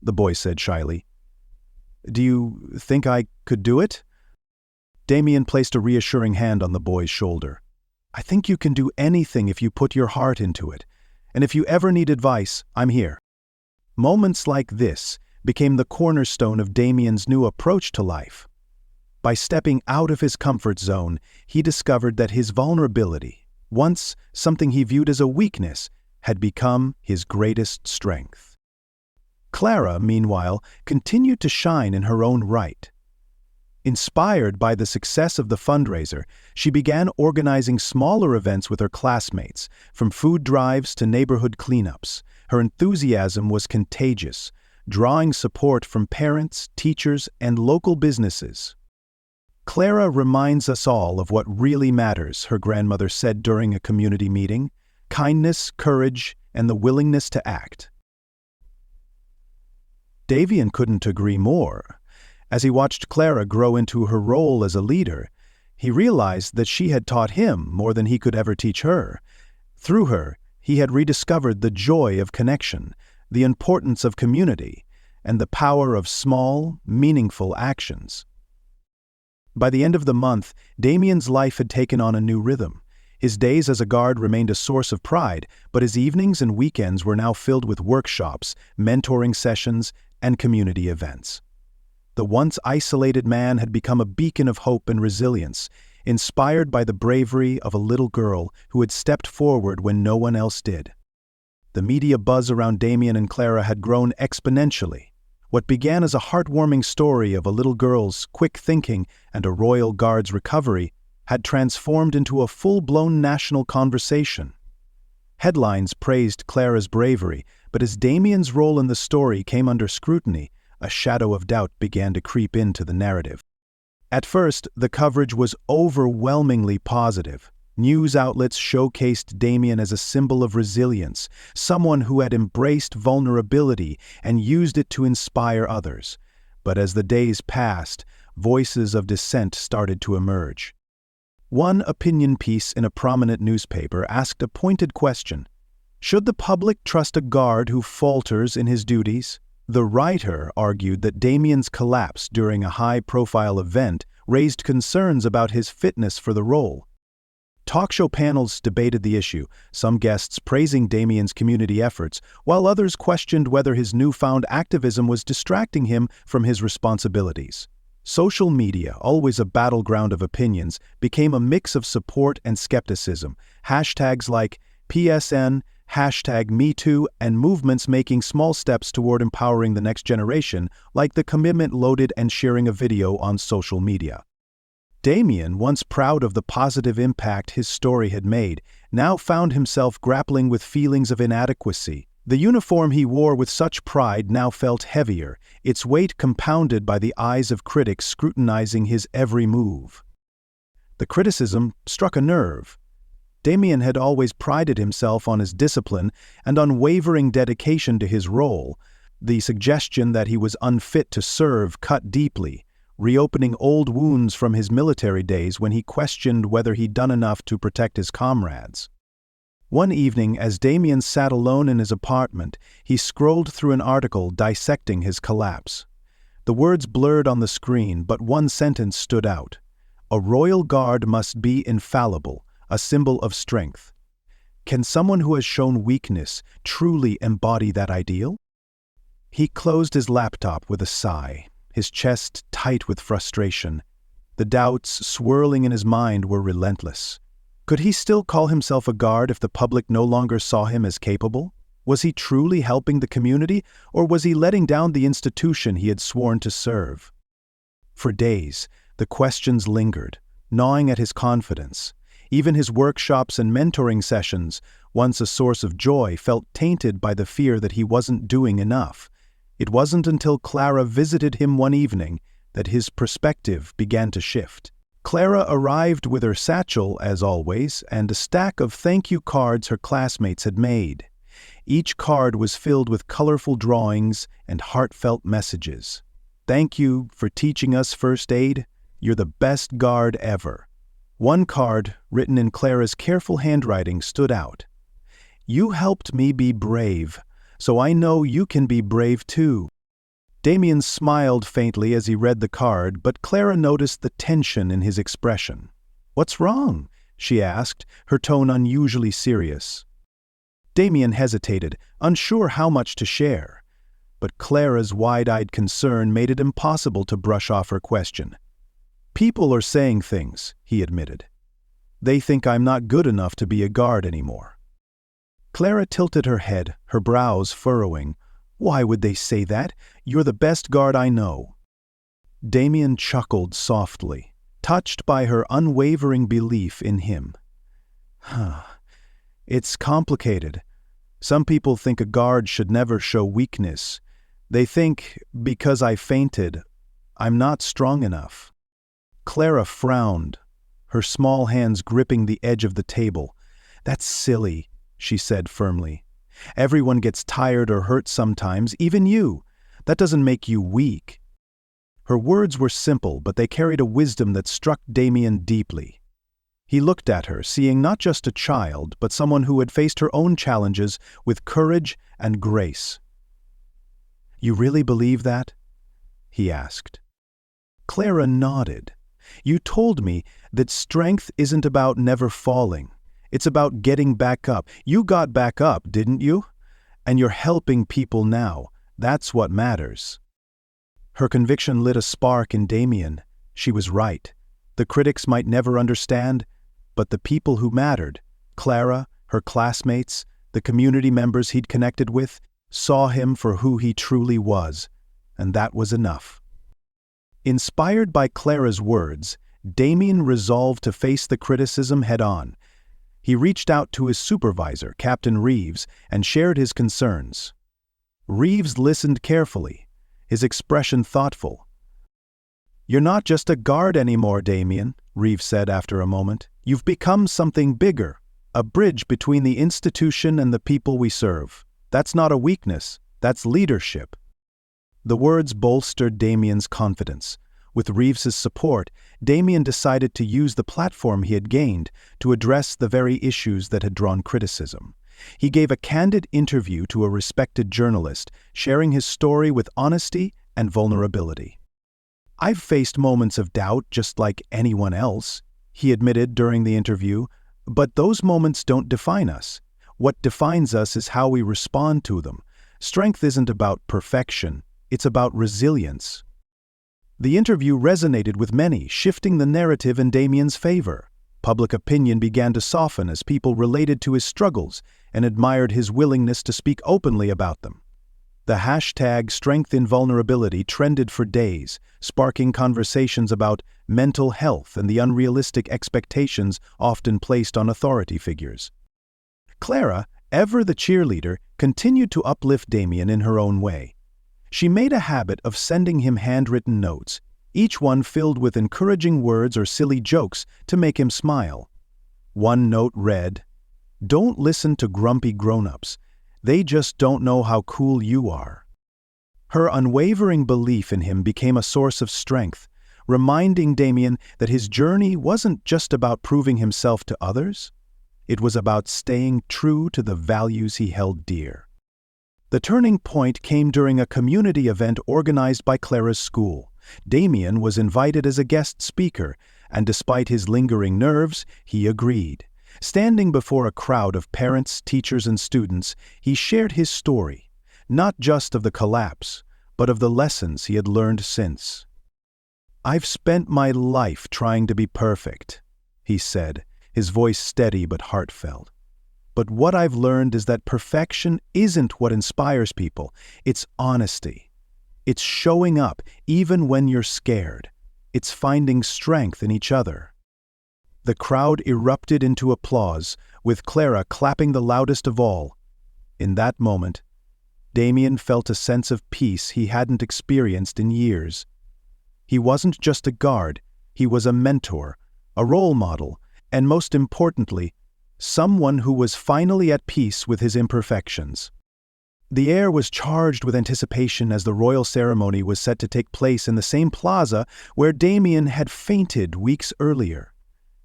the boy said shyly. "Do you think I could do it?" Damian placed a reassuring hand on the boy's shoulder. "I think you can do anything if you put your heart into it, and if you ever need advice, I'm here." Moments like this became the cornerstone of Damian's new approach to life. By stepping out of his comfort zone, he discovered that his vulnerability, once something he viewed as a weakness, had become his greatest strength. Clara, meanwhile, continued to shine in her own right. Inspired by the success of the fundraiser, she began organizing smaller events with her classmates, from food drives to neighborhood cleanups. Her enthusiasm was contagious, drawing support from parents, teachers, and local businesses. "Clara reminds us all of what really matters," her grandmother said during a community meeting: "kindness, courage, and the willingness to act." Damian couldn't agree more. As he watched Clara grow into her role as a leader, he realized that she had taught him more than he could ever teach her. Through her, he had rediscovered the joy of connection, the importance of community, and the power of small, meaningful actions. By the end of the month, Damian's life had taken on a new rhythm. His days as a guard remained a source of pride, but his evenings and weekends were now filled with workshops, mentoring sessions, and community events. The once isolated man had become a beacon of hope and resilience, inspired by the bravery of a little girl who had stepped forward when no one else did. The media buzz around Damian and Clara had grown exponentially. What began as a heartwarming story of a little girl's quick thinking and a royal guard's recovery had transformed into a full-blown national conversation. Headlines praised Clara's bravery, but as Damian's role in the story came under scrutiny, a shadow of doubt began to creep into the narrative. At first, the coverage was overwhelmingly positive. News outlets showcased Damian as a symbol of resilience, someone who had embraced vulnerability and used it to inspire others. But as the days passed, voices of dissent started to emerge. One opinion piece in a prominent newspaper asked a pointed question: should the public trust a guard who falters in his duties? The writer argued that Damian's collapse during a high-profile event raised concerns about his fitness for the role. Talk show panels debated the issue, some guests praising Damian's community efforts, while others questioned whether his newfound activism was distracting him from his responsibilities. Social media, always a battleground of opinions, became a mix of support and skepticism. Hashtags like PSN, #MeToo, and movements making small steps toward empowering the next generation, like the commitment loaded and sharing a video on social media. Damian, once proud of the positive impact his story had made, now found himself grappling with feelings of inadequacy. The uniform he wore with such pride now felt heavier, its weight compounded by the eyes of critics scrutinizing his every move. The criticism struck a nerve. Damian had always prided himself on his discipline and unwavering dedication to his role. The suggestion that he was unfit to serve cut deeply, reopening old wounds from his military days when he questioned whether he'd done enough to protect his comrades. One evening, as Damian sat alone in his apartment, he scrolled through an article dissecting his collapse. The words blurred on the screen, but one sentence stood out: "A royal guard must be infallible, a symbol of strength." Can someone who has shown weakness truly embody that ideal? He closed his laptop with a sigh, his chest tight with frustration. The doubts swirling in his mind were relentless. Could he still call himself a guard if the public no longer saw him as capable? Was he truly helping the community, or was he letting down the institution he had sworn to serve? For days, the questions lingered, gnawing at his confidence. Even his workshops and mentoring sessions, once a source of joy, felt tainted by the fear that he wasn't doing enough. It wasn't until Clara visited him one evening that his perspective began to shift. Clara arrived with her satchel, as always, and a stack of thank you cards her classmates had made. Each card was filled with colorful drawings and heartfelt messages. "Thank you for teaching us first aid. You're the best guard ever." One card, written in Clara's careful handwriting, stood out. "You helped me be brave, so I know you can be brave too." Damian smiled faintly as he read the card, but Clara noticed the tension in his expression. "What's wrong?" she asked, her tone unusually serious. Damian hesitated, unsure how much to share. But Clara's wide-eyed concern made it impossible to brush off her question. "People are saying things," he admitted. "They think I'm not good enough to be a guard anymore." Clara tilted her head, her brows furrowing. "Why would they say that? You're the best guard I know." Damian chuckled softly, touched by her unwavering belief in him. "It's complicated. Some people think a guard should never show weakness. They think, because I fainted, I'm not strong enough." Clara frowned, her small hands gripping the edge of the table. "That's silly," she said firmly. "Everyone gets tired or hurt sometimes, even you. That doesn't make you weak." Her words were simple, but they carried a wisdom that struck Damian deeply. He looked at her, seeing not just a child, but someone who had faced her own challenges with courage and grace. "You really believe that?" he asked. Clara nodded. "You told me that strength isn't about never falling. It's about getting back up. You got back up, didn't you? And you're helping people now. That's what matters." Her conviction lit a spark in Damian. She was right. The critics might never understand, but the people who mattered, Clara, her classmates, the community members he'd connected with, saw him for who he truly was, and that was enough. Inspired by Clara's words, Damian resolved to face the criticism head-on. He reached out to his supervisor, Captain Reeves, and shared his concerns. Reeves listened carefully, his expression thoughtful. "You're not just a guard anymore, Damian," Reeves said after a moment. "You've become something bigger, a bridge between the institution and the people we serve. That's not a weakness, that's leadership." The words bolstered Damian's confidence. With Reeves's support, Damian decided to use the platform he had gained to address the very issues that had drawn criticism. He gave a candid interview to a respected journalist, sharing his story with honesty and vulnerability. "I've faced moments of doubt just like anyone else," he admitted during the interview, "but those moments don't define us. What defines us is how we respond to them. Strength isn't about perfection, it's about resilience." The interview resonated with many, shifting the narrative in Damian's favor. Public opinion began to soften as people related to his struggles and admired his willingness to speak openly about them. The hashtag Strength in Vulnerability trended for days, sparking conversations about mental health and the unrealistic expectations often placed on authority figures. Clara, ever the cheerleader, continued to uplift Damian in her own way. She made a habit of sending him handwritten notes, each one filled with encouraging words or silly jokes to make him smile. One note read, "Don't listen to grumpy grown-ups. They just don't know how cool you are." Her unwavering belief in him became a source of strength, reminding Damian that his journey wasn't just about proving himself to others. It was about staying true to the values he held dear. The turning point came during a community event organized by Clara's school. Damian was invited as a guest speaker, and despite his lingering nerves, he agreed. Standing before a crowd of parents, teachers, and students, he shared his story, not just of the collapse, but of the lessons he had learned since. "I've spent my life trying to be perfect," he said, his voice steady but heartfelt. "But what I've learned is that perfection isn't what inspires people, it's honesty. It's showing up even when you're scared. It's finding strength in each other." The crowd erupted into applause, with Clara clapping the loudest of all. In that moment, Damian felt a sense of peace he hadn't experienced in years. He wasn't just a guard, he was a mentor, a role model, and most importantly, someone who was finally at peace with his imperfections. The air was charged with anticipation as the royal ceremony was set to take place in the same plaza where Damian had fainted weeks earlier.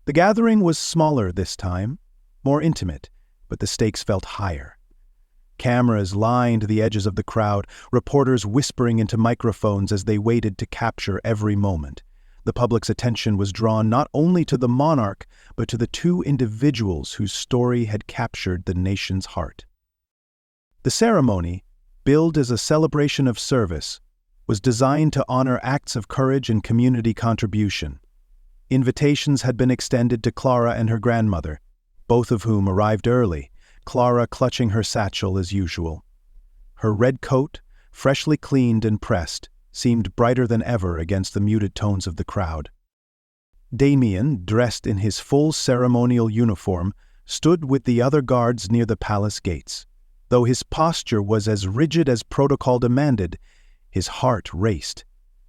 The gathering was smaller this time, more intimate, but the stakes felt higher. Cameras lined the edges of the crowd, reporters whispering into microphones as they waited to capture every moment. The public's attention was drawn not only to the monarch, but to the two individuals whose story had captured the nation's heart. The ceremony, billed as a celebration of service, was designed to honor acts of courage and community contribution. Invitations had been extended to Clara and her grandmother, both of whom arrived early, Clara clutching her satchel as usual. Her red coat, freshly cleaned and pressed, seemed brighter than ever against the muted tones of the crowd. Damian, dressed in his full ceremonial uniform, stood with the other guards near the palace gates. Though his posture was as rigid as protocol demanded, his heart raced.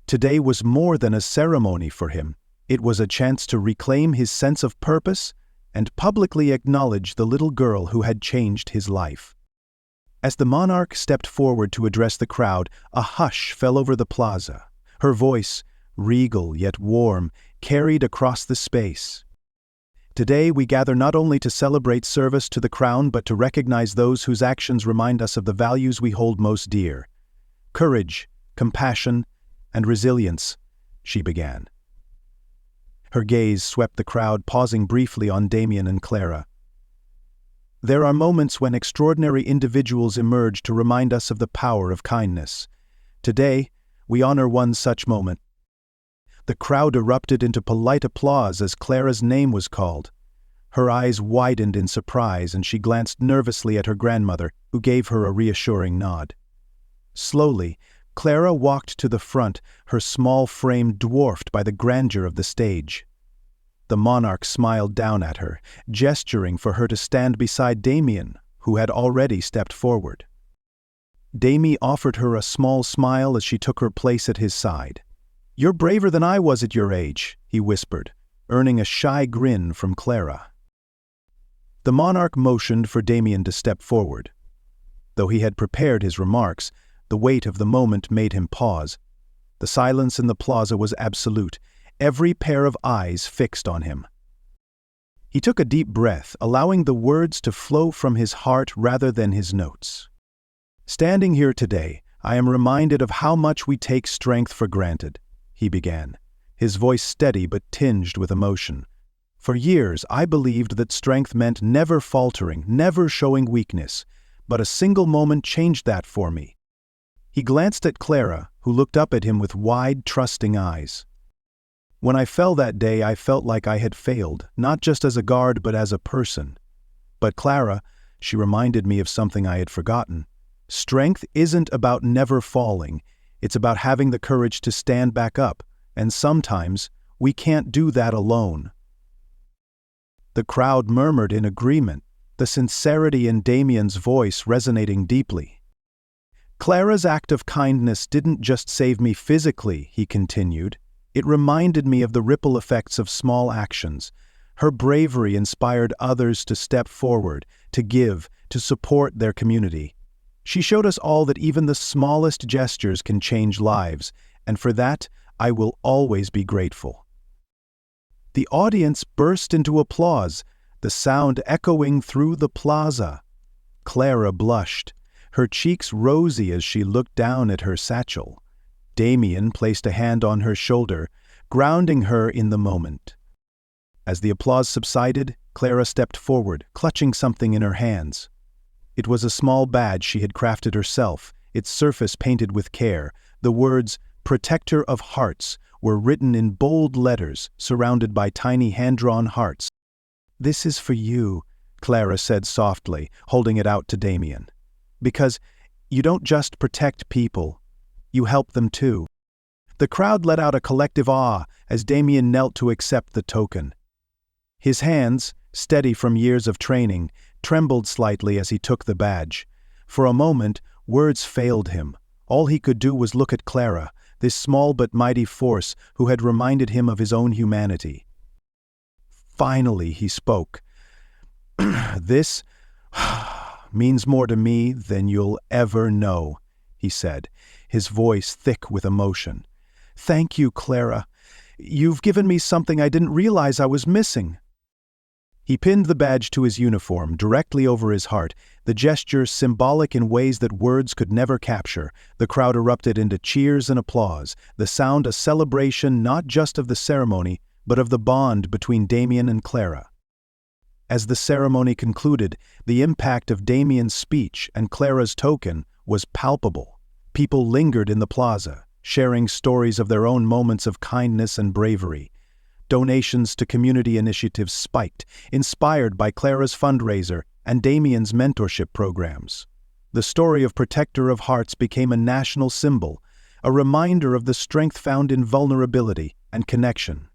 Today was more than a ceremony for him. It was a chance to reclaim his sense of purpose and publicly acknowledge the little girl who had changed his life. As the monarch stepped forward to address the crowd, a hush fell over the plaza. Her voice, regal yet warm, carried across the space. "Today we gather not only to celebrate service to the crown, but to recognize those whose actions remind us of the values we hold most dear. Courage, compassion, and resilience," she began. Her gaze swept the crowd, pausing briefly on Damian and Clara. "There are moments when extraordinary individuals emerge to remind us of the power of kindness. Today, we honor one such moment." The crowd erupted into polite applause as Clara's name was called. Her eyes widened in surprise and she glanced nervously at her grandmother, who gave her a reassuring nod. Slowly, Clara walked to the front, her small frame dwarfed by the grandeur of the stage. The monarch smiled down at her, gesturing for her to stand beside Damian, who had already stepped forward. Dami offered her a small smile as she took her place at his side. "You're braver than I was at your age," he whispered, earning a shy grin from Clara. The monarch motioned for Damian to step forward. Though he had prepared his remarks, the weight of the moment made him pause. The silence in the plaza was absolute, every pair of eyes fixed on him. He took a deep breath, allowing the words to flow from his heart rather than his notes. "Standing here today, I am reminded of how much we take strength for granted," he began, his voice steady but tinged with emotion. "For years, I believed that strength meant never faltering, never showing weakness, but a single moment changed that for me." He glanced at Clara, who looked up at him with wide, trusting eyes. "When I fell that day, I felt like I had failed, not just as a guard but as a person. But Clara," she reminded me of something I had forgotten, "strength isn't about never falling, it's about having the courage to stand back up, and sometimes we can't do that alone." The crowd murmured in agreement, the sincerity in Damian's voice resonating deeply. "Clara's act of kindness didn't just save me physically," he continued. "It reminded me of the ripple effects of small actions. Her bravery inspired others to step forward, to give, to support their community. She showed us all that even the smallest gestures can change lives, and for that, I will always be grateful." The audience burst into applause, the sound echoing through the plaza. Clara blushed, her cheeks rosy as she looked down at her satchel. Damian placed a hand on her shoulder, grounding her in the moment. As the applause subsided, Clara stepped forward, clutching something in her hands. It was a small badge she had crafted herself, its surface painted with care. The words, "Protector of Hearts," were written in bold letters, surrounded by tiny hand-drawn hearts. "This is for you," Clara said softly, holding it out to Damian. "Because you don't just protect people, you help them too." The crowd let out a collective ah as Damian knelt to accept the token. His hands, steady from years of training, trembled slightly as he took the badge. For a moment, words failed him. All he could do was look at Clara, this small but mighty force who had reminded him of his own humanity. Finally, he spoke. "This means more to me than you'll ever know," he said, his voice thick with emotion. "Thank you, Clara. You've given me something I didn't realize I was missing." He pinned the badge to his uniform, directly over his heart, the gesture symbolic in ways that words could never capture. The crowd erupted into cheers and applause, the sound a celebration not just of the ceremony, but of the bond between Damian and Clara. As the ceremony concluded, the impact of Damian's speech and Clara's token was palpable. People lingered in the plaza, sharing stories of their own moments of kindness and bravery. Donations to community initiatives spiked, inspired by Clara's fundraiser and Damian's mentorship programs. The story of Protector of Hearts became a national symbol, a reminder of the strength found in vulnerability and connection.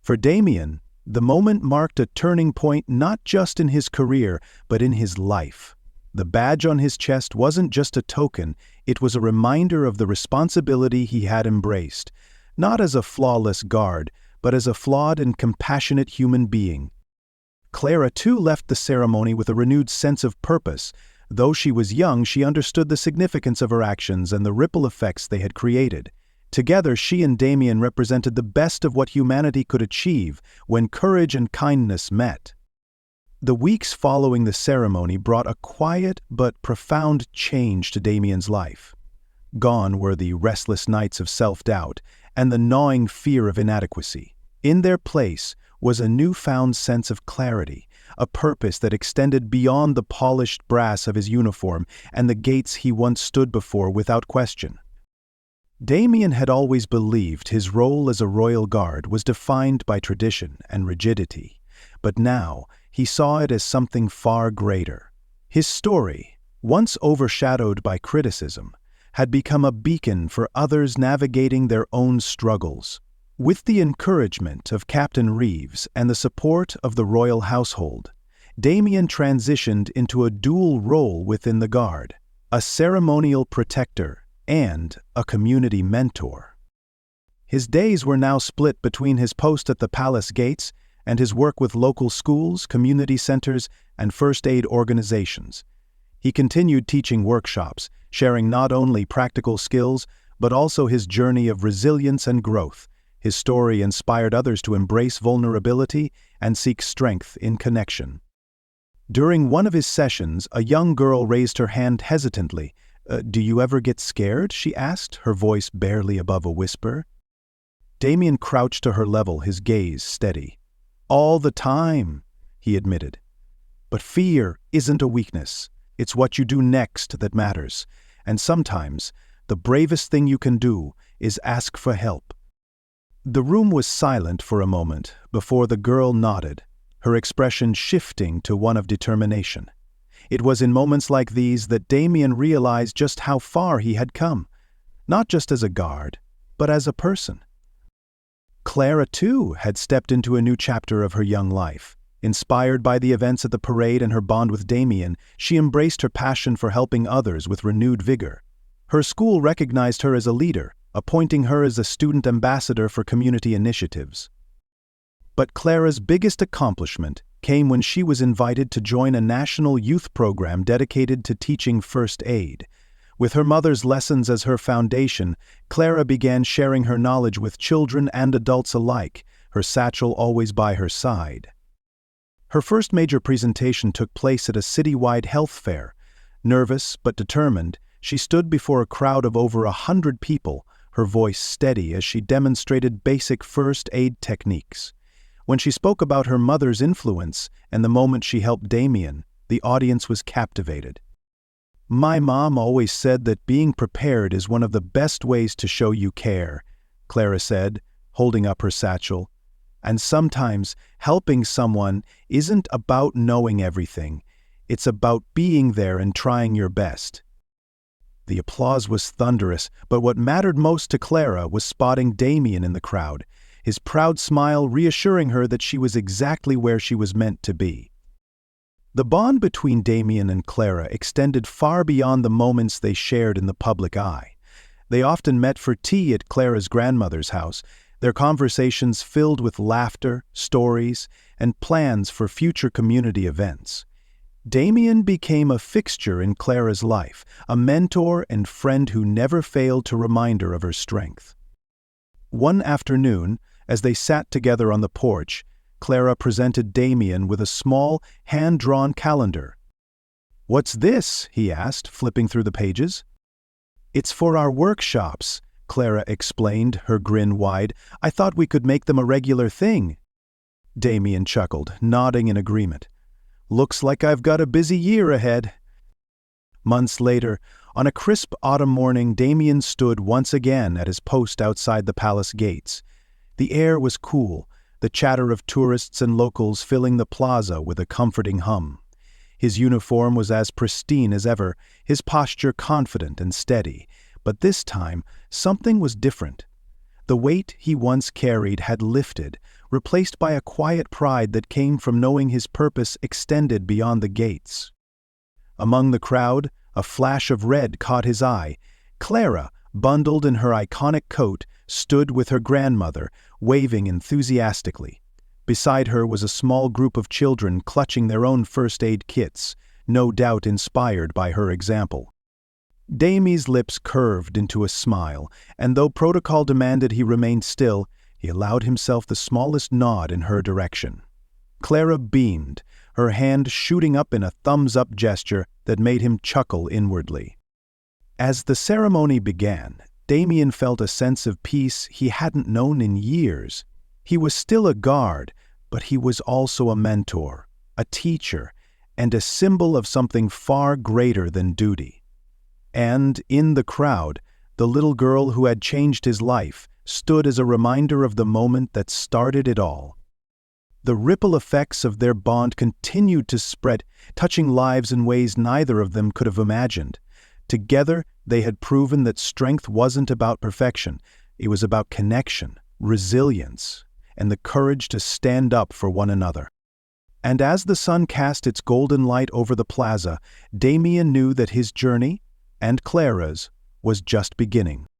For Damian, the moment marked a turning point not just in his career, but in his life. The badge on his chest wasn't just a token, it was a reminder of the responsibility he had embraced, not as a flawless guard, but as a flawed and compassionate human being. Clara, too, left the ceremony with a renewed sense of purpose. Though she was young, she understood the significance of her actions and the ripple effects they had created. Together, she and Damian represented the best of what humanity could achieve when courage and kindness met. The weeks following the ceremony brought a quiet but profound change to Damian's life. Gone were the restless nights of self-doubt and the gnawing fear of inadequacy. In their place was a newfound sense of clarity, a purpose that extended beyond the polished brass of his uniform and the gates he once stood before without question. Damian had always believed his role as a royal guard was defined by tradition and rigidity, but now he saw it as something far greater. His story, once overshadowed by criticism, had become a beacon for others navigating their own struggles. With the encouragement of Captain Reeves and the support of the royal household, Damian transitioned into a dual role within the Guard, a ceremonial protector and a community mentor. His days were now split between his post at the palace gates and his work with local schools, community centers, and first aid organizations. He continued teaching workshops, sharing not only practical skills, but also his journey of resilience and growth. His story inspired others to embrace vulnerability and seek strength in connection. During one of his sessions, a young girl raised her hand hesitantly. "Do you ever get scared?" she asked, her voice barely above a whisper. Damian crouched to her level, his gaze steady. "All the time," he admitted. "But fear isn't a weakness. It's what you do next that matters. And sometimes, the bravest thing you can do is ask for help." The room was silent for a moment before the girl nodded, her expression shifting to one of determination. It was in moments like these that Damian realized just how far he had come, not just as a guard, but as a person. Clara, too, had stepped into a new chapter of her young life. Inspired by the events at the parade and her bond with Damian, she embraced her passion for helping others with renewed vigor. Her school recognized her as a leader, appointing her as a student ambassador for community initiatives. But Clara's biggest accomplishment came when she was invited to join a national youth program dedicated to teaching first aid. With her mother's lessons as her foundation, Clara began sharing her knowledge with children and adults alike, her satchel always by her side. Her first major presentation took place at a citywide health fair. Nervous but determined, she stood before a crowd of over 100 people, her voice steady as she demonstrated basic first aid techniques. When she spoke about her mother's influence and the moment she helped Damian, the audience was captivated. "My mom always said that being prepared is one of the best ways to show you care," Clara said, holding up her satchel. "And sometimes helping someone isn't about knowing everything. It's about being there and trying your best." The applause was thunderous, but what mattered most to Clara was spotting Damian in the crowd, his proud smile reassuring her that she was exactly where she was meant to be. The bond between Damian and Clara extended far beyond the moments they shared in the public eye. They often met for tea at Clara's grandmother's house, their conversations filled with laughter, stories, and plans for future community events. Damian became a fixture in Clara's life, a mentor and friend who never failed to remind her of her strength. One afternoon, as they sat together on the porch, Clara presented Damian with a small, hand-drawn calendar. "What's this?" he asked, flipping through the pages. "It's for our workshops," Clara explained, her grin wide. "I thought we could make them a regular thing." Damian chuckled, nodding in agreement. "Looks like I've got a busy year ahead." Months later, on a crisp autumn morning, Damian stood once again at his post outside the palace gates. The air was cool, the chatter of tourists and locals filling the plaza with a comforting hum. His uniform was as pristine as ever, his posture confident and steady, but this time something was different. The weight he once carried had lifted, replaced by a quiet pride that came from knowing his purpose extended beyond the gates. Among the crowd, a flash of red caught his eye. Clara, bundled in her iconic coat, stood with her grandmother, waving enthusiastically. Beside her was a small group of children clutching their own first aid kits, no doubt inspired by her example. Dami's lips curved into a smile, and though protocol demanded he remain still, he allowed himself the smallest nod in her direction. Clara beamed, her hand shooting up in a thumbs-up gesture that made him chuckle inwardly. As the ceremony began, Damian felt a sense of peace he hadn't known in years. He was still a guard, but he was also a mentor, a teacher, and a symbol of something far greater than duty. And, in the crowd, the little girl who had changed his life stood as a reminder of the moment that started it all. The ripple effects of their bond continued to spread, touching lives in ways neither of them could have imagined. Together, they had proven that strength wasn't about perfection. It was about connection, resilience, and the courage to stand up for one another. And as the sun cast its golden light over the plaza, Damian knew that his journey, and Clara's, was just beginning.